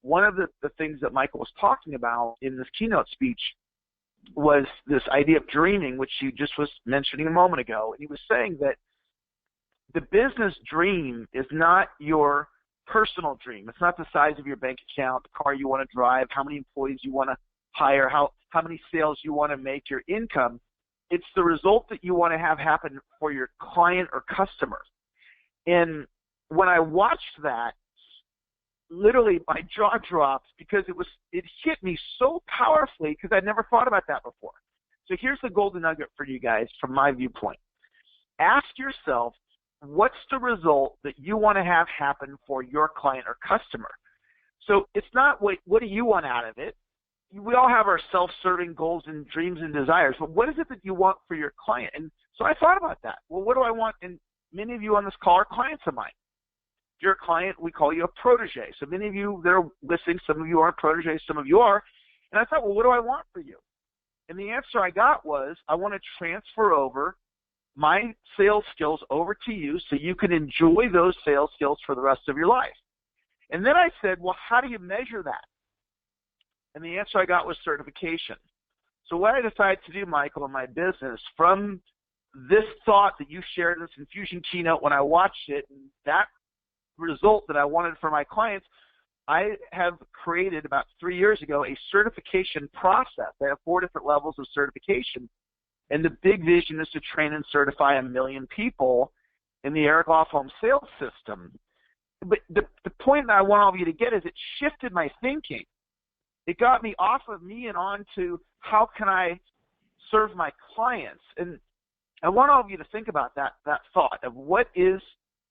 one of the things that Michael was talking about in this keynote speech was this idea of dreaming, which you just was mentioning a moment ago. And he was saying that the business dream is not your personal dream. It's not the size of your bank account, the car you want to drive, how many employees you want to hire, how many sales you want to make, your income. It's the result that you want to have happen for your client or customer. And when I watched that, literally my jaw dropped, because it hit me so powerfully, because I'd never thought about that before. So here's the golden nugget for you guys from my viewpoint. Ask yourself, what's the result that you want to have happen for your client or customer? So it's not what do you want out of it. We all have our self-serving goals and dreams and desires, but what is it that you want for your client? And so I thought about that. Well, what do I want? And many of you on this call are clients of mine. If you're a client, we call you a protege. So many of you that are listening, some of you aren't proteges, some of you are. And I thought, well, what do I want for you? And the answer I got was, I want to transfer over my sales skills over to you so you can enjoy those sales skills for the rest of your life. And then I said, well, how do you measure that? And the answer I got was certification. So what I decided to do, Michael, in my business, from this thought that you shared in this Infusion keynote when I watched it, and that result that I wanted for my clients, I have created about 3 years ago a certification process. I have 4 different levels of certification. And the big vision is to train and certify 1 million people in the Eric Lofholm sales system. But the point that I want all of you to get is it shifted my thinking. It got me off of me and on to how can I serve my clients. And I want all of you to think about that thought of what is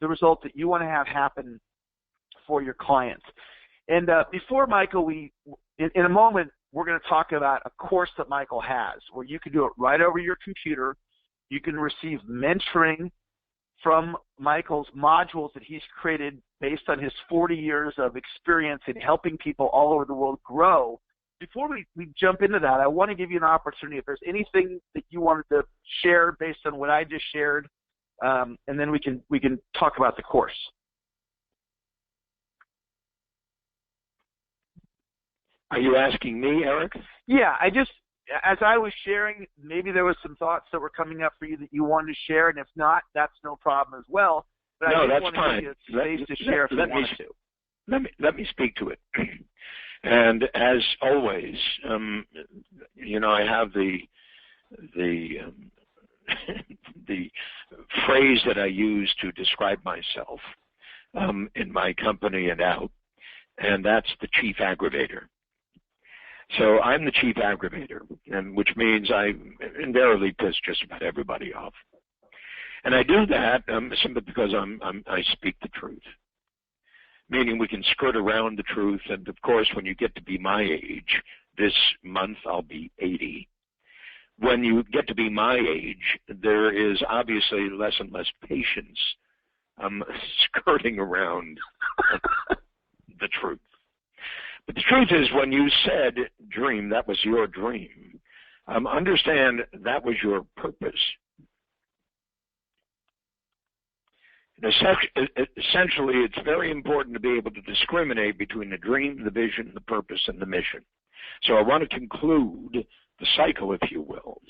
the result that you want to have happen for your clients. And before, Michael, in a moment, we're going to talk about a course that Michael has where you can do it right over your computer. You can receive mentoring from Michael's modules that he's created based on his 40 years of experience in helping people all over the world grow. Before we jump into that, I want to give you an opportunity. If there's anything that you wanted to share based on what I just shared, and then we can talk about the course. Are you asking me, Eric? Yeah, as I was sharing, maybe there was some thoughts that were coming up for you that you wanted to share, and if not, that's no problem as well. But no, I that's want fine. To give you space to share if you wanted to. Let me speak to it. And as always, I have the the phrase that I use to describe myself in my company and out, and that's the chief aggravator. So I'm the chief aggravator, and which means I invariably piss just about everybody off. And I do that simply because I speak the truth, meaning we can skirt around the truth. And, of course, when you get to be my age, this month I'll be 80. When you get to be my age, there is obviously less and less patience skirting around the truth. But the truth is, when you said dream, that was your dream. Understand that was your purpose. And essentially, it's very important to be able to discriminate between the dream, the vision, the purpose, and the mission. So I want to conclude the cycle, if you will,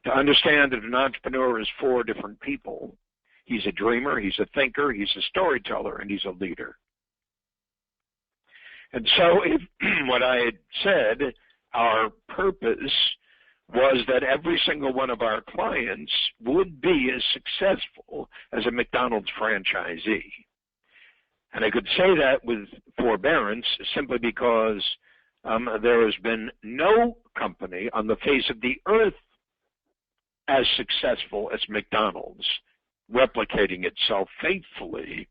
to understand that an entrepreneur is 4 different people. He's a dreamer, he's a thinker, he's a storyteller, and he's a leader. And so if what I had said, our purpose was that every single one of our clients would be as successful as a McDonald's franchisee. And I could say that with forbearance simply because there has been no company on the face of the earth as successful as McDonald's, replicating itself faithfully.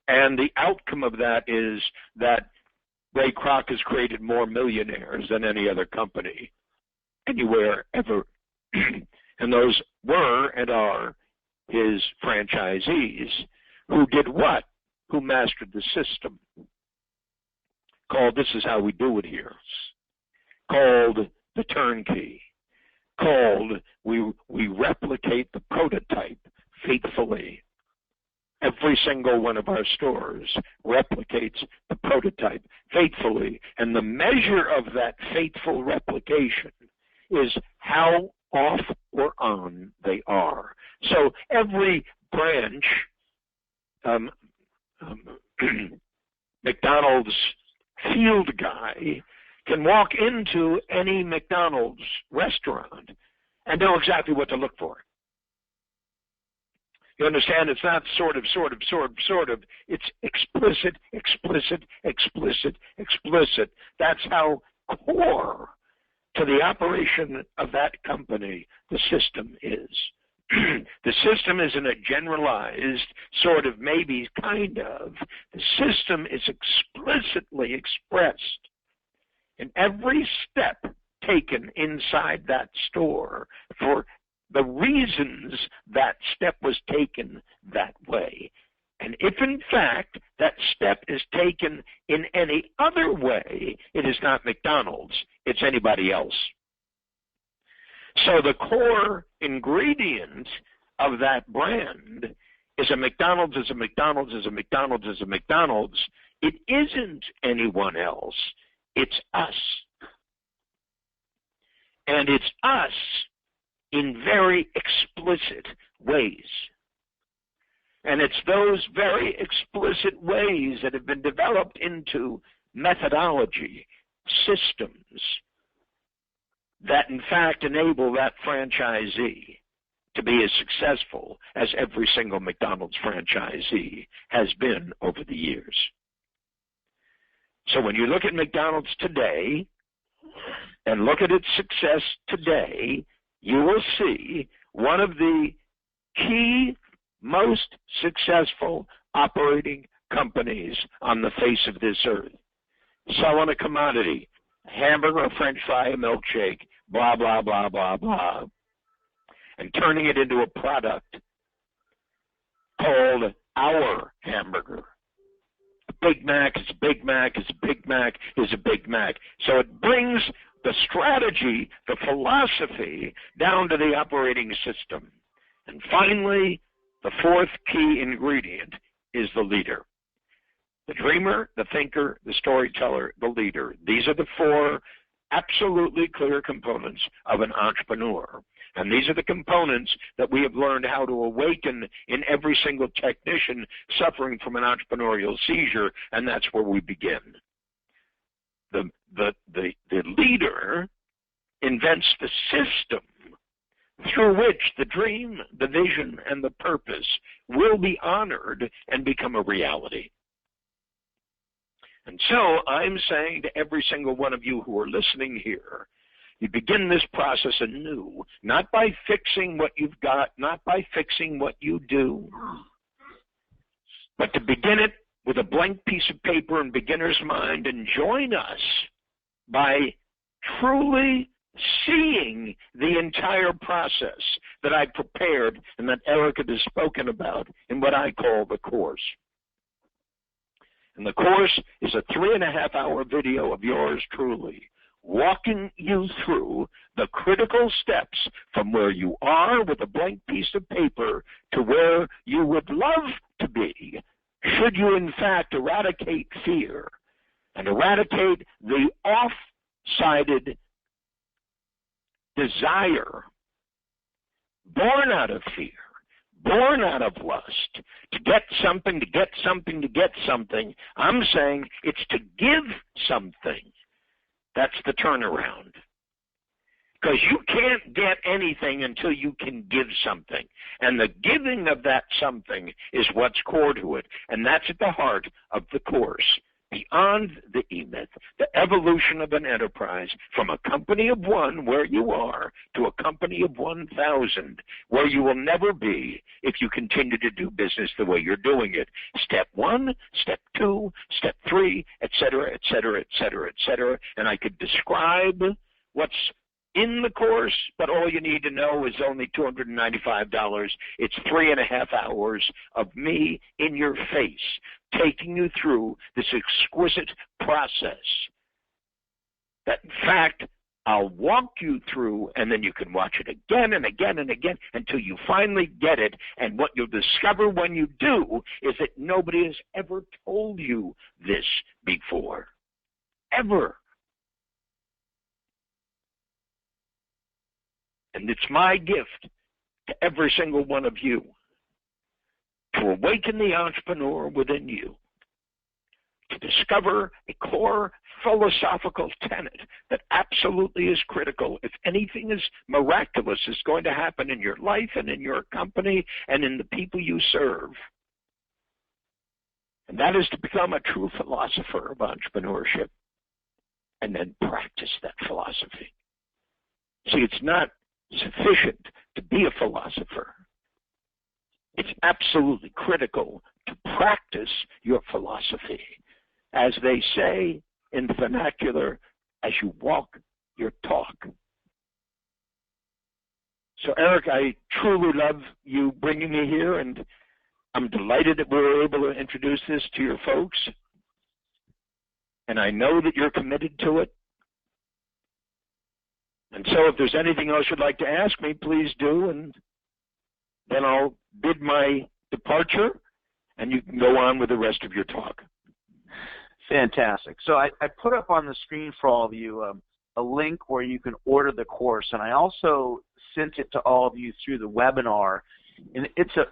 And the outcome of that is that Ray Kroc has created more millionaires than any other company anywhere ever. And those were and are his franchisees who did what? Who mastered the system called "This is how we do it here," called the turnkey, called we replicate the prototype faithfully. Every single one of our stores replicates the prototype faithfully, and the measure of that faithful replication is how off or on they are. So every branch, McDonald's field guy can walk into any McDonald's restaurant and know exactly what to look for. You understand? It's not sort of. It's explicit. That's how core to the operation of that company the system is. The system isn't a generalized sort of maybe kind of. The system is explicitly expressed in every step taken inside that store for the reasons that step was taken that way. And if in fact that step is taken in any other way, it is not McDonald's, it's anybody else. So the core ingredient of that brand is a McDonald's, is a McDonald's, is a McDonald's, is a McDonald's. It isn't anyone else, it's us. And it's us in very explicit ways. And it's those very explicit ways that have been developed into methodology, systems, that in fact enable that franchisee to be as successful as every single McDonald's franchisee has been over the years. So when you look at McDonald's today and look at its success today, you will see one of the key, most successful operating companies on the face of this earth. Selling a commodity, a hamburger, a french fry, a milkshake, blah, blah, blah, blah, blah, and turning it into a product called our hamburger. A Big Mac is a Big Mac is a Big Mac is a Big Mac. So it brings the strategy, the philosophy, down to the operating system. And finally, the fourth key ingredient is the leader. The dreamer, the thinker, the storyteller, the leader. These are the four absolutely clear components of an entrepreneur. And these are the components that we have learned how to awaken in every single technician suffering from an entrepreneurial seizure, and that's where we begin. The leader invents the system through which the dream, the vision, and the purpose will be honored and become a reality. And so I'm saying to every single one of you who are listening here, you begin this process anew, not by fixing what you've got, not by fixing what you do, but to begin it with a blank piece of paper and beginner's mind, and join us by truly seeing the entire process that I prepared and that Erica has spoken about in what I call the course. And the course is a 3.5-hour video of yours truly, walking you through the critical steps from where you are with a blank piece of paper to where you would love to be, should you in fact eradicate fear and eradicate the off-sided desire born out of fear, born out of lust, to get something, to get something, to get something. I'm saying it's to give something. That's the turnaround. Because you can't get anything until you can give something. And the giving of that something is what's core to it. And that's at the heart of the course. beyond the E-Myth, the evolution of an enterprise from a company of one where you are to a company of 1,000 where you will never be if you continue to do business the way you're doing it. Step 1, step 2, step 3, et cetera, et cetera, et cetera, et cetera. And I could describe what's in the course, but all you need to know is only $295. It's 3.5 hours of me in your face, taking you through this exquisite process that, in fact, I'll walk you through, and then you can watch it again and again and again until you finally get it. And what you'll discover when you do is that nobody has ever told you this before. Ever. And it's my gift to every single one of you to awaken the entrepreneur within you, to discover a core philosophical tenet that absolutely is critical if anything is miraculous is going to happen in your life and in your company and in the people you serve. And that is to become a true philosopher of entrepreneurship and then practice that philosophy. See, it's not sufficient to be a philosopher. It's absolutely critical to practice your philosophy. As they say in the vernacular, as you walk your talk. So, Eric, I truly love you bringing me here, and I'm delighted that we were able to introduce this to your folks. And I know that you're committed to it. And so if there's anything else you'd like to ask me, please do, and then I'll bid my departure, and you can go on with the rest of your talk. Fantastic. So I put up on the screen for all of you a link where you can order the course, and I also sent it to all of you through the webinar, and it's a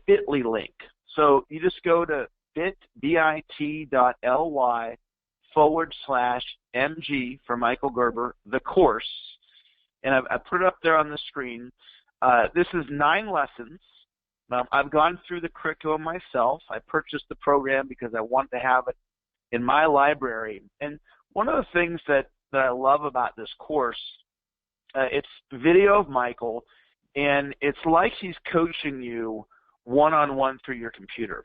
bit.ly link. So you just go to bit.ly/MG for Michael Gerber, the course, and I put it up there on the screen. This is 9 lessons. I've gone through the curriculum myself. I purchased the program because I wanted to have it in my library. And one of the things that I love about this course, it's video of Michael, and it's like he's coaching you one-on-one through your computer.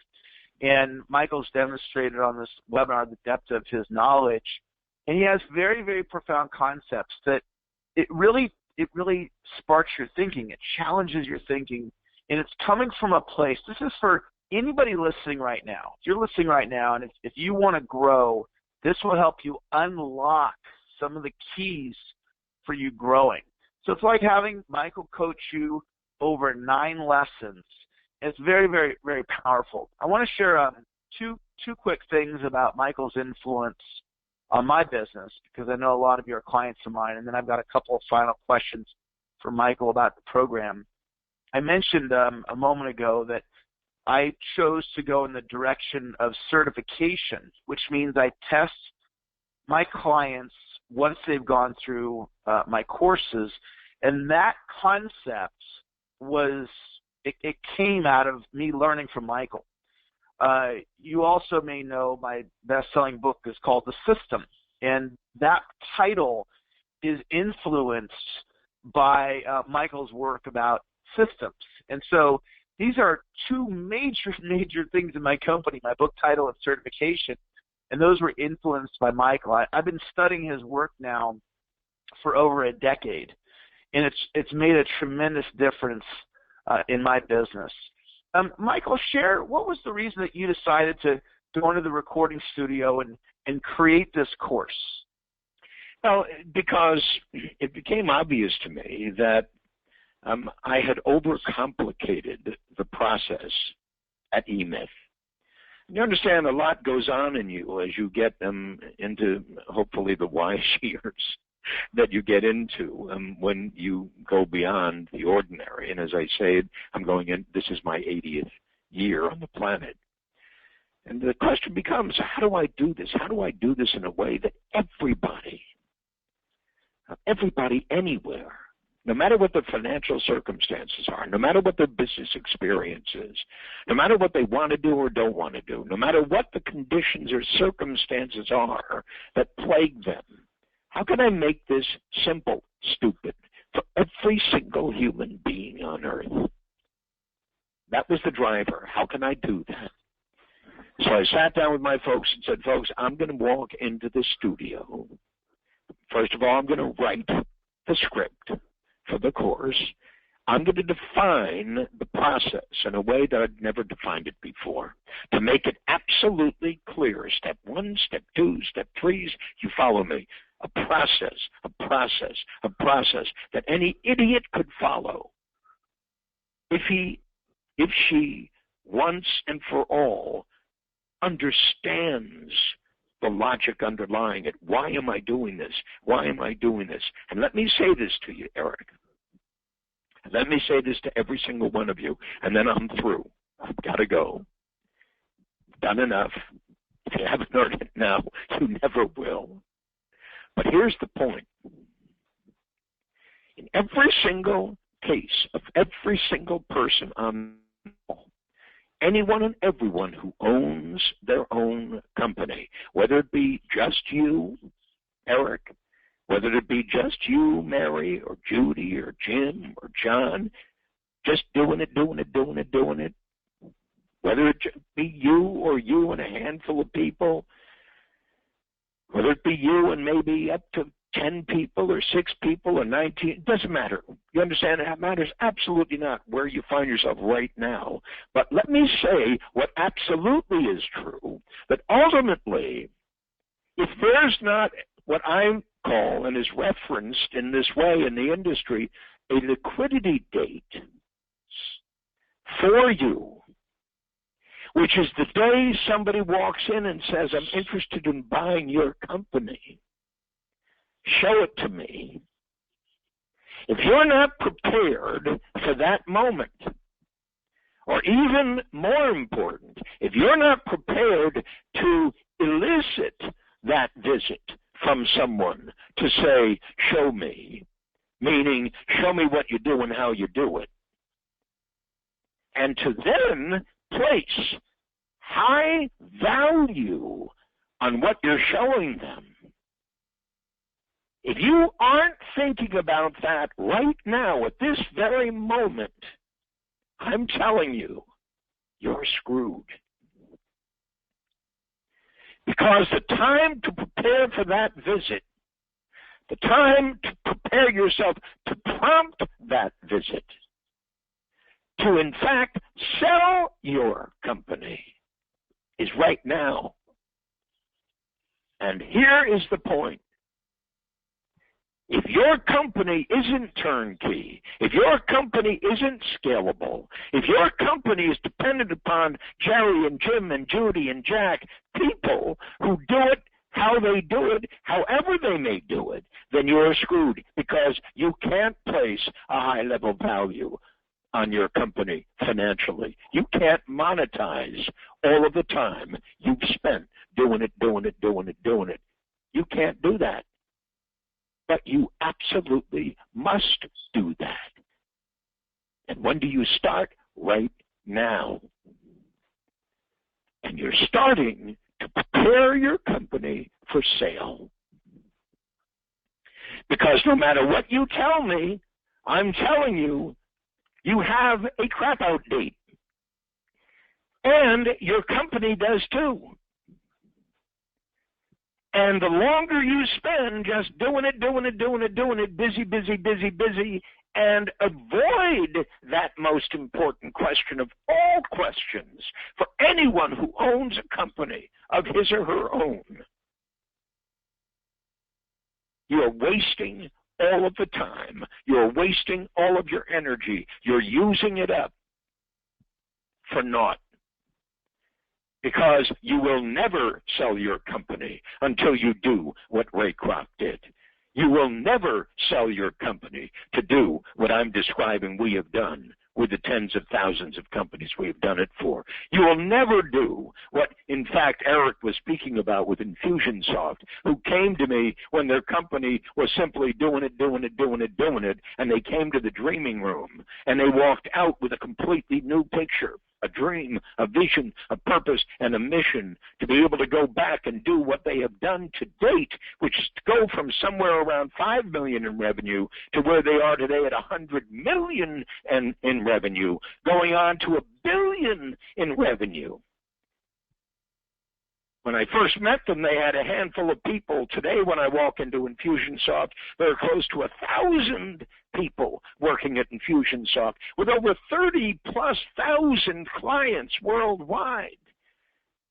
And Michael's demonstrated on this webinar the depth of his knowledge, and he has very, very profound concepts that it really sparks your thinking. It challenges your thinking, and it's coming from a place. This is for anybody listening right now. If you're listening right now, and if you want to grow, this will help you unlock some of the keys for you growing. So it's like having Michael coach you over 9 lessons. It's very, very, very powerful. I want to share two quick things about Michael's influence on my business, because I know a lot of you are clients of mine, and then I've got a couple of final questions for Michael about the program. I mentioned a moment ago that I chose to go in the direction of certification, which means I test my clients once they've gone through my courses, and that concept it came out of me learning from Michael. You also may know my best-selling book is called The System, and that title is influenced by Michael's work about systems. And so these are 2 major things in my company, my book title and certification, and those were influenced by Michael. I've been studying his work now for over a decade, and it's made a tremendous difference in my business. Michael, share what was the reason that you decided to go into the recording studio and create this course? Well, because it became obvious to me that I had overcomplicated the process at E-Myth. You understand a lot goes on in you as you get into hopefully the wise years that you get into when you go beyond the ordinary. And as I say, I'm going in, this is my 80th year on the planet. And the question becomes, how do I do this? How do I do this in a way that everybody anywhere no matter what the financial circumstances are, no matter what their business experience is, no matter what they want to do or don't want to do, no matter what the conditions or circumstances are that plague them, how can I make this simple, stupid, for every single human being on earth? That was the driver. How can I do that? So I sat down with my folks and said, folks, I'm going to walk into the studio. First of all, I'm going to write the script for the course. I'm going to define the process in a way that I'd never defined it before, to make it absolutely clear. Step 1, step 2, step 3, you follow me. A process that any idiot could follow if she once and for all understands the logic underlying it. Why am I doing this? Why am I doing this? And let me say this to you, Eric. Let me say this to every single one of you, and then I'm through. I've got to go. Done enough. If you haven't heard it now, you never will. But here's the point. In every single case of every single person on the call, anyone and everyone who owns their own company, whether it be just you, Eric, whether it be just you, Mary, or Judy, or Jim, or John, just doing it, whether it be you or you and a handful of people, whether it be you and maybe up to 10 people or 6 people or 19, it doesn't matter. You understand? It matters absolutely not where you find yourself right now. But let me say what absolutely is true, that ultimately, if there's not what I call and is referenced in this way in the industry, a liquidity date for you, which is the day somebody walks in and says, I'm interested in buying your company, show it to me. If you're not prepared for that moment, or even more important, if you're not prepared to elicit that visit from someone to say, show me, meaning show me what you do and how you do it, and to then place high value on what you're showing them. If you aren't thinking about that right now at this very moment, I'm telling you, you're screwed. Because the time to prepare for that visit, the time to prepare yourself to prompt that visit, to in fact sell your company, is right now. And here is the point. If your company isn't turnkey, if your company isn't scalable, if your company is dependent upon Jerry and Jim and Judy and Jack, people who do it how they do it, however they may do it, then you're screwed, because you can't place a high level value on your company financially. You can't monetize all of the time you've spent doing it. You can't do that. But you absolutely must do that. And when do you start? Right now. And you're starting to prepare your company for sale. Because no matter what you tell me, I'm telling you, you have a crap out date. And your company does too. And the longer you spend just doing it, busy, and avoid that most important question of all questions for anyone who owns a company of his or her own, you're wasting all of the time. You're wasting all of your energy. You're using it up for naught. Because you will never sell your company until you do what Ray Kroc did. You will never sell your company to do what I'm describing we have done with the tens of thousands of companies we've done it for. You will never do what, in fact, Eric was speaking about with Infusionsoft, who came to me when their company was simply doing it, and they came to the dreaming room, and they walked out with a completely new picture, a dream, a vision, a purpose, and a mission to be able to go back and do what they have done to date, which is to go from somewhere around $5 million in revenue to where they are today at $100 million in revenue, going on to $1 billion in revenue. When I first met them, they had a handful of people. Today, when I walk into Infusionsoft, there are close to 1,000 people working at Infusionsoft with over 30-plus thousand clients worldwide,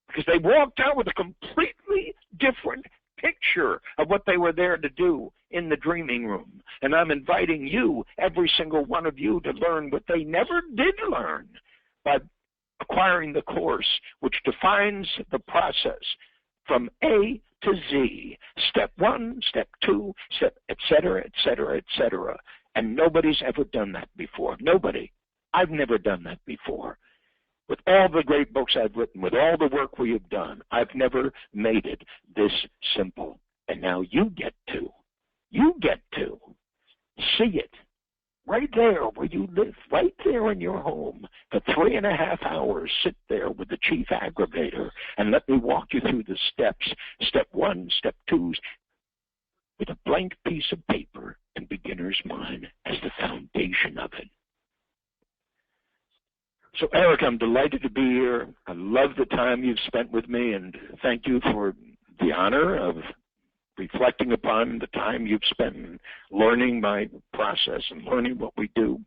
because they walked out with a completely different picture of what they were there to do in the dreaming room. And I'm inviting you, every single one of you, to learn what they never did learn by acquiring the course, which defines the process from A to Z, step 1, step 2, step, et cetera, et cetera, et cetera. And nobody's ever done that before. Nobody. I've never done that before. With all the great books I've written, with all the work we have done, I've never made it this simple. And now you get to see it right there where you live, right there in your home. For 3.5 hours, sit there with the chief aggregator and let me walk you through the steps, step 1, step 2, with a blank piece of paper and beginner's mind as the foundation of it. So, Eric, I'm delighted to be here. I love the time you've spent with me, and thank you for the honor of reflecting upon the time you've spent learning my process and learning what we do.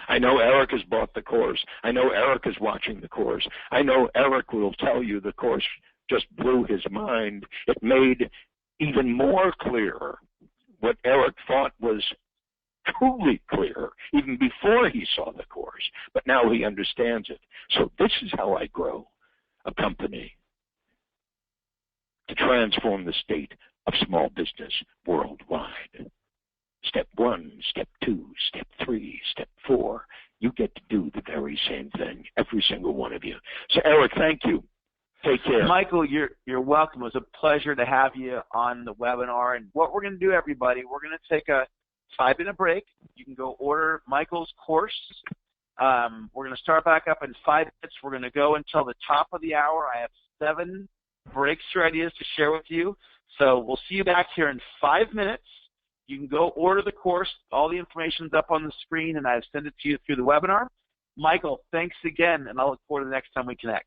I know Eric has bought the course. I know Eric is watching the course. I know Eric will tell you the course just blew his mind. It made even more clear what Eric thought was truly clear even before he saw the course, but now he understands it. So this is how I grow a company to transform the state of small business worldwide. Step 1, step 2, step 3, step 4. You get to do the very same thing, every single one of you. So, Eric, thank you. Take care. Michael, you're welcome. It was a pleasure to have you on the webinar. And what we're going to do, everybody, we're going to take a 5-minute break. You can go order Michael's course. We're going to start back up in 5 minutes. We're going to go until the top of the hour. I have 7 breakthrough ideas to share with you. So we'll see you back here in 5 minutes. You can go order the course. All the information is up on the screen, and I've sent it to you through the webinar. Michael, thanks again, and I'll look forward to the next time we connect.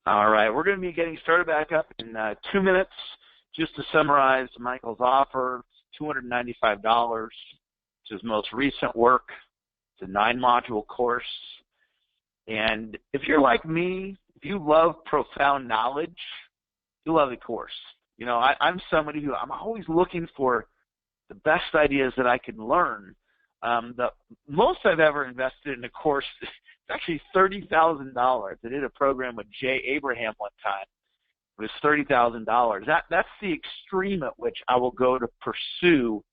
All right, we're going to be getting started back up in 2 minutes. Just to summarize Michael's offer, $295. It's his most recent work. It's a 9-module course. And if you're like me, if you love profound knowledge, you love the course. You know, I'm somebody who I'm always looking for the best ideas that I can learn. The most I've ever invested in a course is actually $30,000. I did a program with Jay Abraham one time. It was $30,000. That's the extreme at which I will go to pursue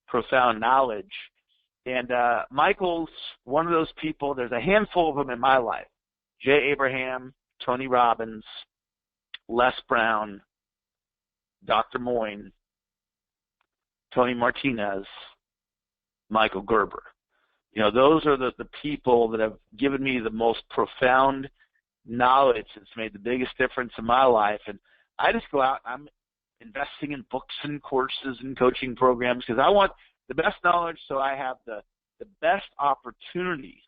profound knowledge. And Michael's one of those people. There's a handful of them in my life. Jay Abraham, Tony Robbins, Les Brown, Dr. Moyne, Tony Martinez, Michael Gerber. You know, those are the people that have given me the most profound knowledge that's made the biggest difference in my life. And I just go out and I'm investing in books and courses and coaching programs because I want the best knowledge so I have the the best opportunity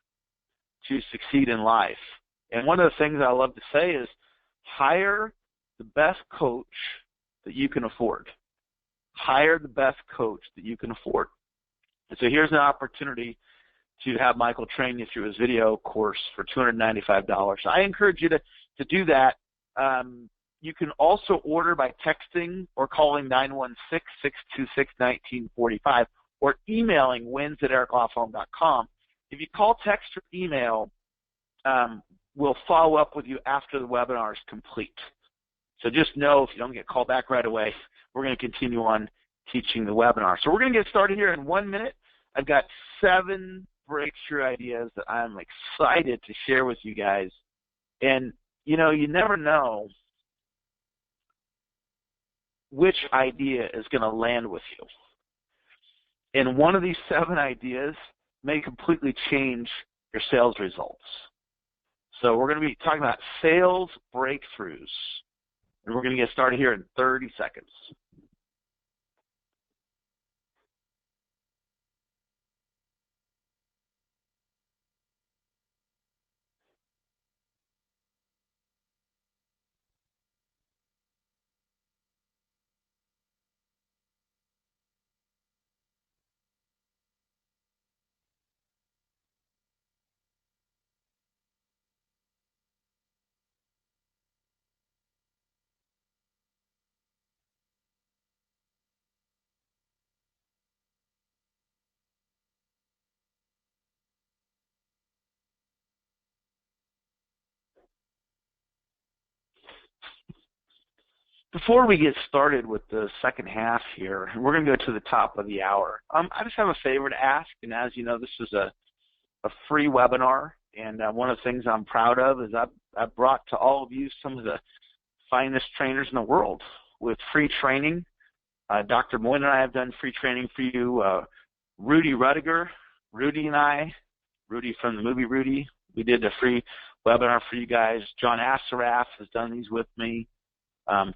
to succeed in life. And one of the things I love to say is hire the best coach that you can afford. Hire the best coach that you can afford. And so here's an opportunity to have Michael train you through his video course for $295. I encourage you to do that. You can also order by texting or calling 916-626-1945 or emailing wins@ericlofholm.com. If you call, text, or email, we'll follow up with you after the webinar is complete. So just know if you don't get called back right away, we're going to continue on teaching the webinar. So we're going to get started here in 1 minute. I've got 7 breakthrough ideas that I'm excited to share with you guys. And, you know, you never know which idea is going to land with you. And one of these 7 ideas may completely change your sales results. So we're going to be talking about sales breakthroughs. And we're going to get started here in 30 seconds. Before we get started with the second half here, we're going to go to the top of the hour. I just have a favor to ask, and as you know, this is a free webinar, and one of the things I'm proud of is I've brought to all of you some of the finest trainers in the world with free training. Dr. Moyne and I have done free training for you. Rudy Rudiger, Rudy and I, Rudy from the movie Rudy, we did a free webinar for you guys. John Assaraf has done these with me.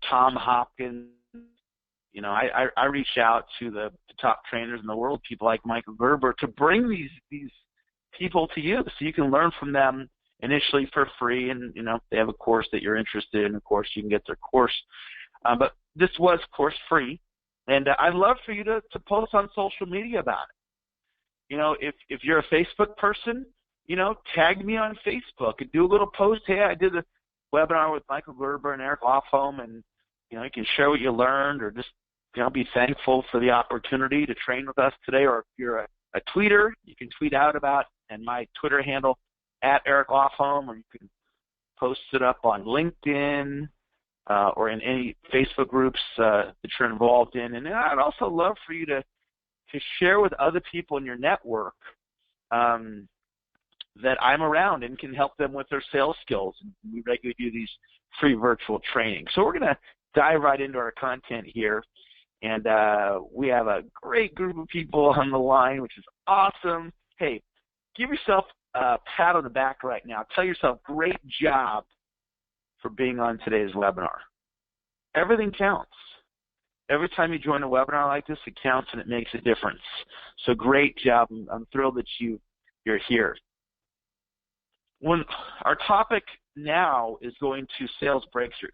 Tom Hopkins, you know, I reach out to the top trainers in the world, people like Michael Gerber, to bring these people to you so you can learn from them initially for free. And, you know, if they have a course that you're interested in, of course, you can get their course. But this was, of course, free. And I'd love for you to post on social media about it. You know, if you're a Facebook person, you know, tag me on Facebook and do a little post. Hey, I did a webinar with Michael Gerber and Eric Lofholm, and, you know, you can share what you learned or just, you know, be thankful for the opportunity to train with us today. Or if you're a tweeter, you can tweet out about, and my Twitter handle @Eric Lofholm, or you can post it up on LinkedIn or in any Facebook groups that you're involved in. And I'd also love for you to share with other people in your network that I'm around and can help them with their sales skills. We regularly do these free virtual training. So we're going to dive right into our content here. And we have a great group of people on the line, which is awesome. Hey, give yourself a pat on the back right now. Tell yourself, great job for being on today's webinar. Everything counts. Every time you join a webinar like this, it counts and it makes a difference. So great job. I'm thrilled that you're here. Our topic now is going to sales breakthroughs.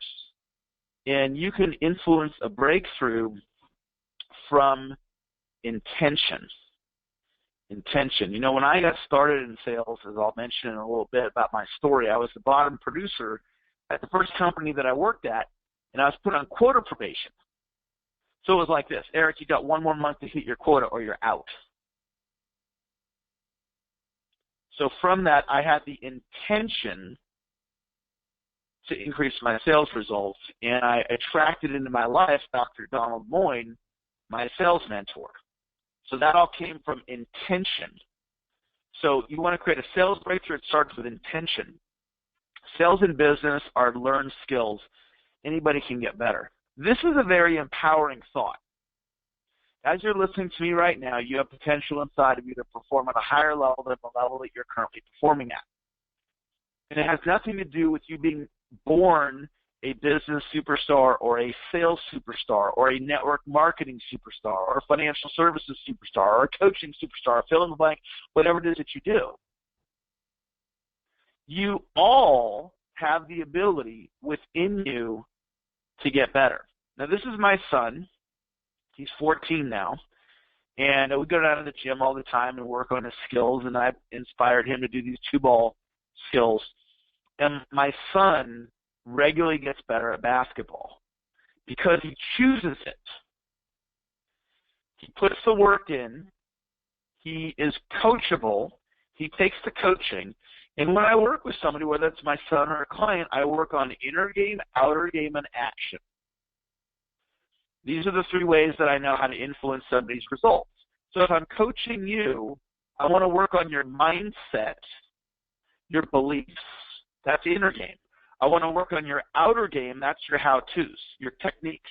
And you can influence a breakthrough from intention. Intention. You know, when I got started in sales, as I'll mention in a little bit about my story, I was the bottom producer at the first company that I worked at, and I was put on quota probation. So it was like this: Eric, you got 1 more month to hit your quota or you're out. So from that, I had the intention to increase my sales results, and I attracted into my life Dr. Donald Moyne, my sales mentor. So that all came from intention. So you want to create a sales breakthrough, it starts with intention. Sales and business are learned skills. Anybody can get better. This is a very empowering thought. As you're listening to me right now, you have potential inside of you to perform at a higher level than the level that you're currently performing at. And it has nothing to do with you being born a business superstar or a sales superstar or a network marketing superstar or a financial services superstar or a coaching superstar, fill in the blank, whatever it is that you do. You all have the ability within you to get better. Now, this is my son. He's 14 now. And we go down to the gym all the time and work on his skills, and I've inspired him to do these 2-ball skills. And my son regularly gets better at basketball because he chooses it. He puts the work in. He is coachable. He takes the coaching. And when I work with somebody, whether it's my son or a client, I work on inner game, outer game, and action. These are the 3 ways that I know how to influence somebody's results. So if I'm coaching you, I want to work on your mindset, your beliefs. That's the inner game. I want to work on your outer game. That's your how-tos, your techniques.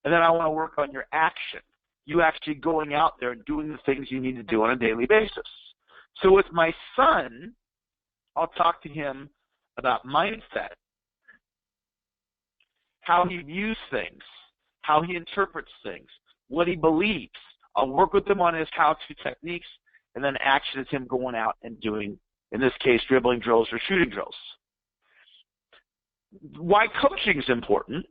And then I want to work on your action, you actually going out there and doing the things you need to do on a daily basis. So with my son, I'll talk to him about mindset, how he views things, how he interprets things, what he believes. I'll work with him on his how-to techniques, and then action is him going out and doing, in this case, dribbling drills or shooting drills. Why coaching is important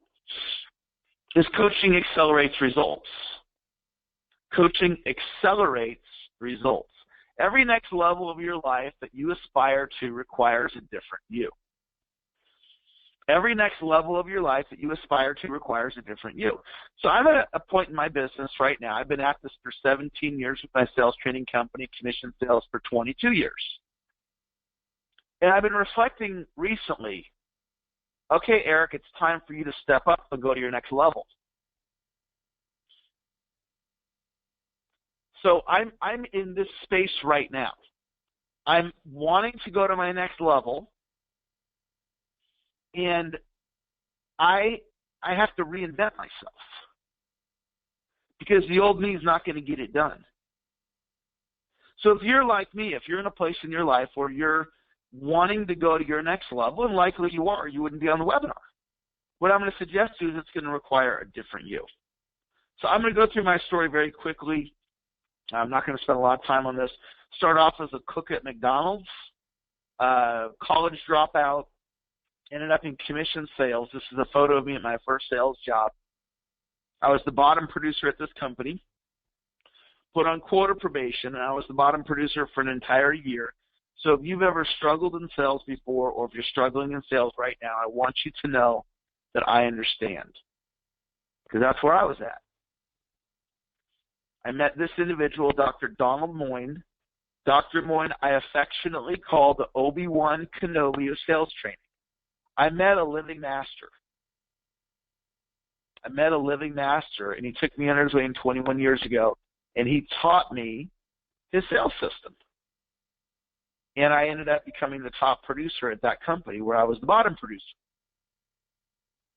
is coaching accelerates results. Coaching accelerates results. Every next level of your life that you aspire to requires a different you. Every next level of your life that you aspire to requires a different you. So I'm at a point in my business right now. I've been at this for 17 years with my sales training company, commission sales for 22 years. And I've been reflecting recently, okay, Eric, it's time for you to step up and go to your next level. So I'm in this space right now. I'm wanting to go to my next level, and I have to reinvent myself because the old me is not going to get it done. So if you're like me, if you're in a place in your life where you're wanting to go to your next level, and likely you are, you wouldn't be on the webinar. What I'm going to suggest to you is it's going to require a different you. So I'm going to go through my story very quickly. I'm not going to spend a lot of time on this. Start off as a cook at McDonald's, college dropout, ended up in commission sales. This is a photo of me at my first sales job. I was the bottom producer at this company, put on quota probation, and I was the bottom producer for an entire year. So if you've ever struggled in sales before, or if you're struggling in sales right now, I want you to know that I understand, because that's where I was at. I met this individual, Dr. Donald Moyne. Dr. Moyne, I affectionately call the Obi-Wan Kenobi of sales training. I met a living master. And he took me under his wing 21 years ago, and he taught me his sales system. And I ended up becoming the top producer at that company where I was the bottom producer.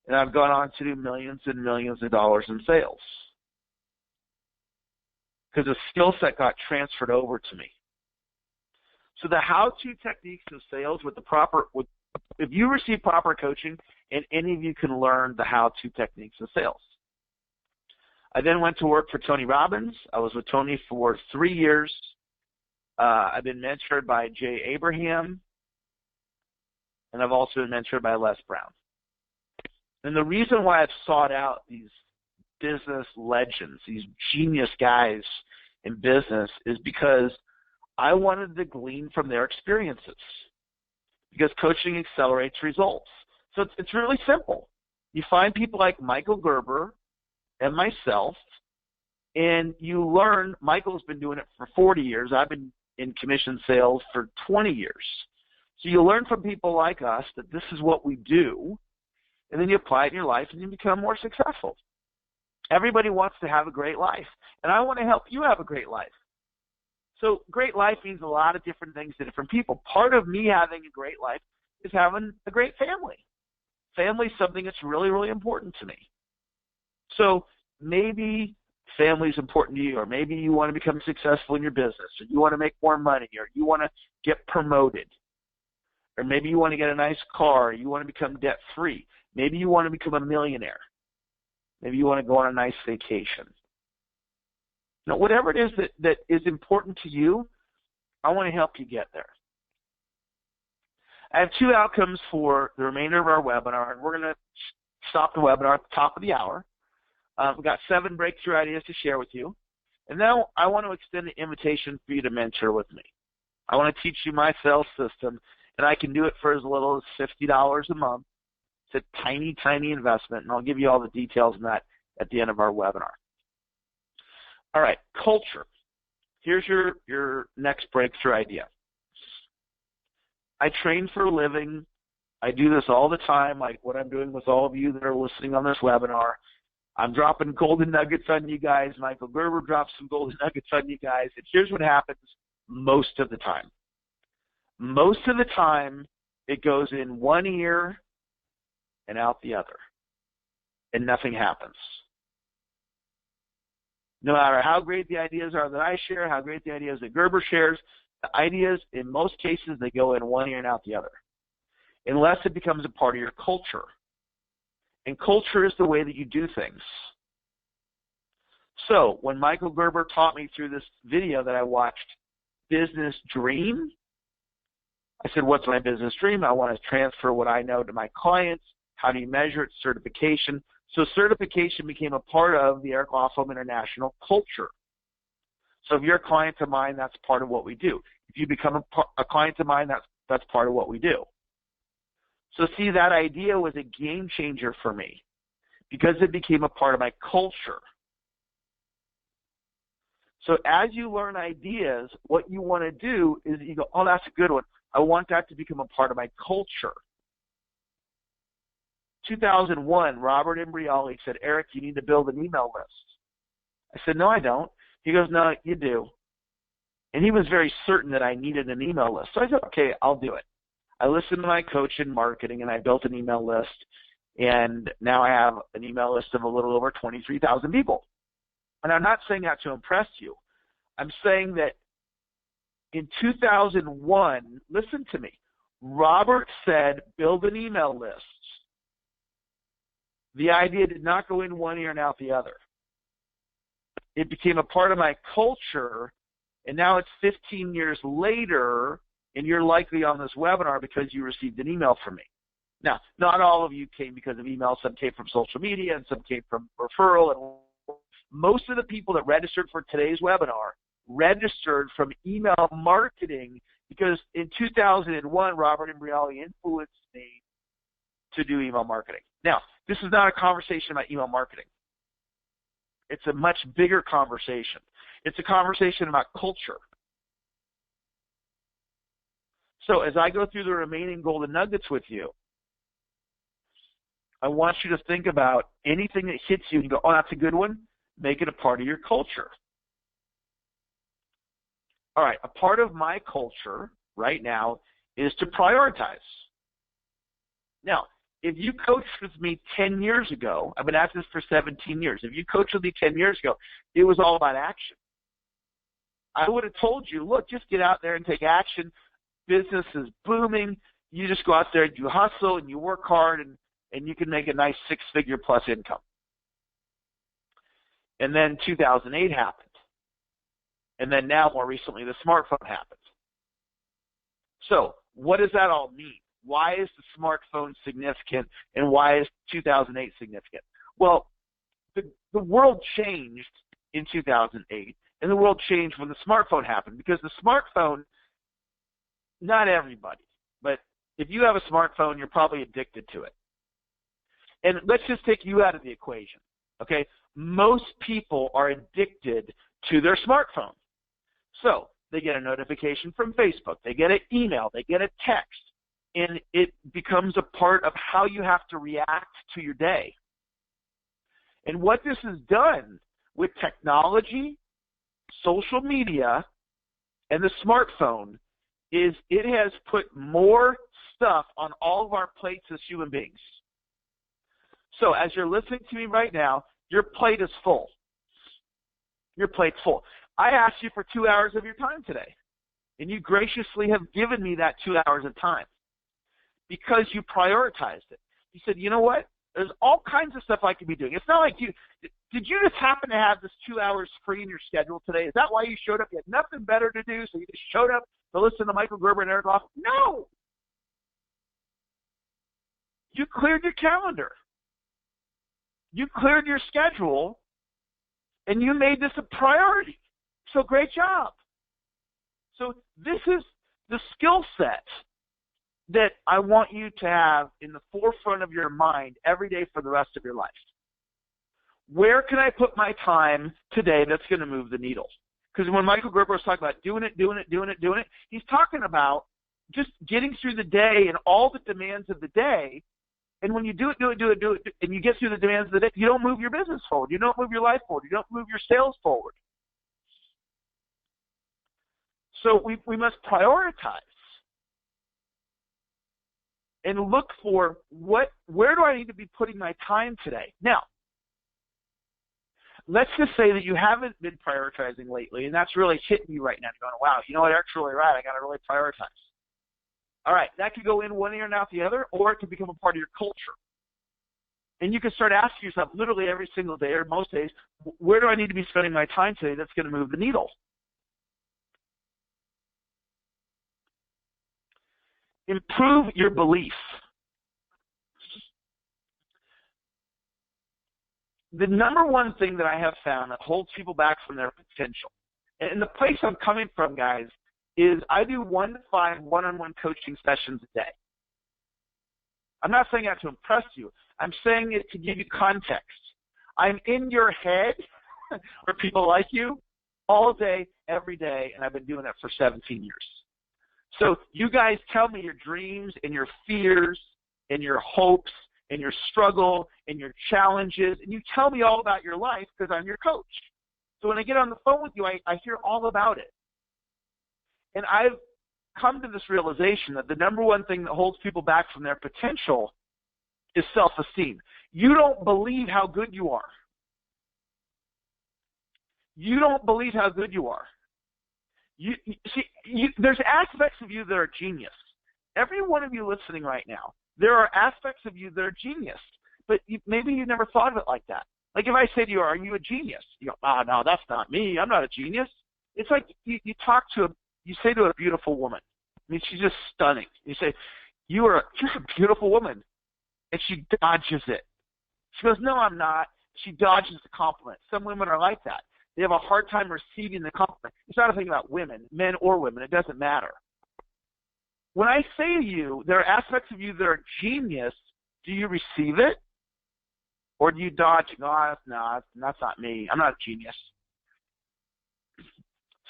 And I've gone on to do millions and millions of dollars in sales, because the skill set got transferred over to me. So the how-to techniques of sales if you receive proper coaching, and any of you can learn the how-to techniques of sales. I then went to work for Tony Robbins. I was with Tony for 3 years. I've been mentored by Jay Abraham, and I've also been mentored by Les Brown. And the reason why I've sought out these business legends, these genius guys in business, is because I wanted to glean from their experiences, because coaching accelerates results. So it's really simple. You find people like Michael Gerber and myself, and you learn. Michael's been doing it for 40 years. I've been in commission sales for 20 years. So you learn from people like us that this is what we do, and then you apply it in your life and you become more successful. Everybody wants to have a great life, and I want to help you have a great life. So great life means a lot of different things to different people. Part of me having a great life is having a great family. Family is something that's really, really important to me. So maybe family is important to you, or maybe you want to become successful in your business, or you want to make more money, or you want to get promoted, Or maybe you want to get a nice car. You want to become debt-free. Maybe you want to become a millionaire. Maybe you want to go on a nice vacation. Now, whatever it is that is important to you, I want to help you get there. I have 2 outcomes for the remainder of our webinar, and we're going to stop the webinar at the top of the hour. We've got 7 breakthrough ideas to share with you. And now I want to extend the invitation for you to mentor with me. I want to teach you my sales system, and I can do it for as little as $50 a month. It's a tiny, tiny investment, and I'll give you all the details on that at the end of our webinar. All right, culture. Here's your next breakthrough idea. I train for a living. I do this all the time, like what I'm doing with all of you that are listening on this webinar. I'm dropping golden nuggets on you guys. Michael Gerber drops some golden nuggets on you guys. And here's what happens most of the time. Most of the time, it goes in one ear and out the other, and nothing happens. No matter how great the ideas are that I share, how great the ideas that Gerber shares, the ideas, in most cases, they go in one ear and out the other, unless it becomes a part of your culture. And culture is the way that you do things. So when Michael Gerber taught me through this video that I watched, Business Dream, I said, what's my business dream? I want to transfer what I know to my clients. How do you measure it? Certification. So certification became a part of the Eric Lofholm International culture. So if you're a client of mine, that's part of what we do. If you become a client of mine, that's part of what we do. So see, that idea was a game changer for me because it became a part of my culture. So as you learn ideas, what you want to do is you go, oh, that's a good one. I want that to become a part of my culture. 2001, Robert Imbriali said, Eric, you need to build an email list. I said, no, I don't. He goes, no, you do. And he was very certain that I needed an email list. So I said, okay, I'll do it. I listened to my coach in marketing, and I built an email list. And now I have an email list of a little over 23,000 people. And I'm not saying that to impress you. I'm saying that in 2001, listen to me, Robert said, build an email list. The idea did not go in one ear and out the other. It became a part of my culture, and now it's 15 years later, and you're likely on this webinar because you received an email from me. Now, not all of you came because of email. Some came from social media, and some came from referral. And most of the people that registered for today's webinar registered from email marketing because in 2001, Robert Imbriali influenced me to do email marketing. Now, this is not a conversation about email marketing. It's a much bigger conversation. It's a conversation about culture. So as I go through the remaining golden nuggets with you, I want you to think about anything that hits you and go, oh, that's a good one. Make it a part of your culture. All right, a part of my culture right now is to prioritize. Now, if you coached with me 10 years ago, I've been at this for 17 years. If you coached with me 10 years ago, it was all about action. I would have told you, look, just get out there and take action. Business is booming. You just go out there and you hustle and you work hard and you can make a nice 6-figure plus income. And then 2008 happened. And then now, more recently, the smartphone happened. So what does that all mean? Why is the smartphone significant, and why is 2008 significant? Well, the world changed in 2008, and the world changed when the smartphone happened, because the smartphone, not everybody, but if you have a smartphone, you're probably addicted to it. And let's just take you out of the equation, okay? Most people are addicted to their smartphone. So they get a notification from Facebook, they get an email, they get a text, and it becomes a part of how you have to react to your day. And what this has done with technology, social media, and the smartphone is it has put more stuff on all of our plates as human beings. So as you're listening to me right now, your plate is full. Your plate's full. I asked you for 2 hours of your time today, and you graciously have given me that 2 hours of time. because you prioritized it. You said, you know what? There's all kinds of stuff I could be doing. It's not like did you just happen to have this 2 hours free in your schedule today? Is that why you showed up? You had nothing better to do, so you just showed up to listen to Michael Gerber and Eric Lofholm? No. You cleared your calendar. You cleared your schedule, and you made this a priority. So great job. So this is the skill set that I want you to have in the forefront of your mind every day for the rest of your life. Where can I put my time today that's going to move the needle? Because when Michael Gerber was talking about doing it, he's talking about just getting through the day and all the demands of the day. And when you do it, and you get through the demands of the day, you don't move your business forward. You don't move your life forward. You don't move your sales forward. So we must prioritize and look for where do I need to be putting my time today? Now, let's just say that you haven't been prioritizing lately, and that's really hitting you right now. You're going, wow, you know what, Eric's really right. I got to really prioritize. All right, that could go in one ear and out the other, or it could become a part of your culture. And you can start asking yourself literally every single day or most days, where do I need to be spending my time today that's going to move the needle? Improve your belief. The number one thing that I have found that holds people back from their potential, and the place I'm coming from, guys, is I do 1 to 5 one-on-one coaching sessions a day. I'm not saying that to impress you. I'm saying it to give you context. I'm in your head, where people like you, all day, every day, and I've been doing it for 17 years. So you guys tell me your dreams and your fears and your hopes and your struggle and your challenges, and you tell me all about your life because I'm your coach. So when I get on the phone with you, I hear all about it. And I've come to this realization that the number one thing that holds people back from their potential is self-esteem. You don't believe how good you are. You don't believe how good you are. There's aspects of you that are genius. Every one of you listening right now, there are aspects of you that are genius, but maybe you never thought of it like that. Like if I say to you, are you a genius? You go, no, that's not me. I'm not a genius. It's like you say to a beautiful woman, I mean, she's just stunning. You say, you're a beautiful woman. And she dodges it. She goes, no, I'm not. She dodges the compliment. Some women are like that. They have a hard time receiving the compliment. It's not a thing about women, men or women. It doesn't matter. When I say to you, there are aspects of you that are genius, do you receive it? Or do you dodge it? No, that's not me. I'm not a genius.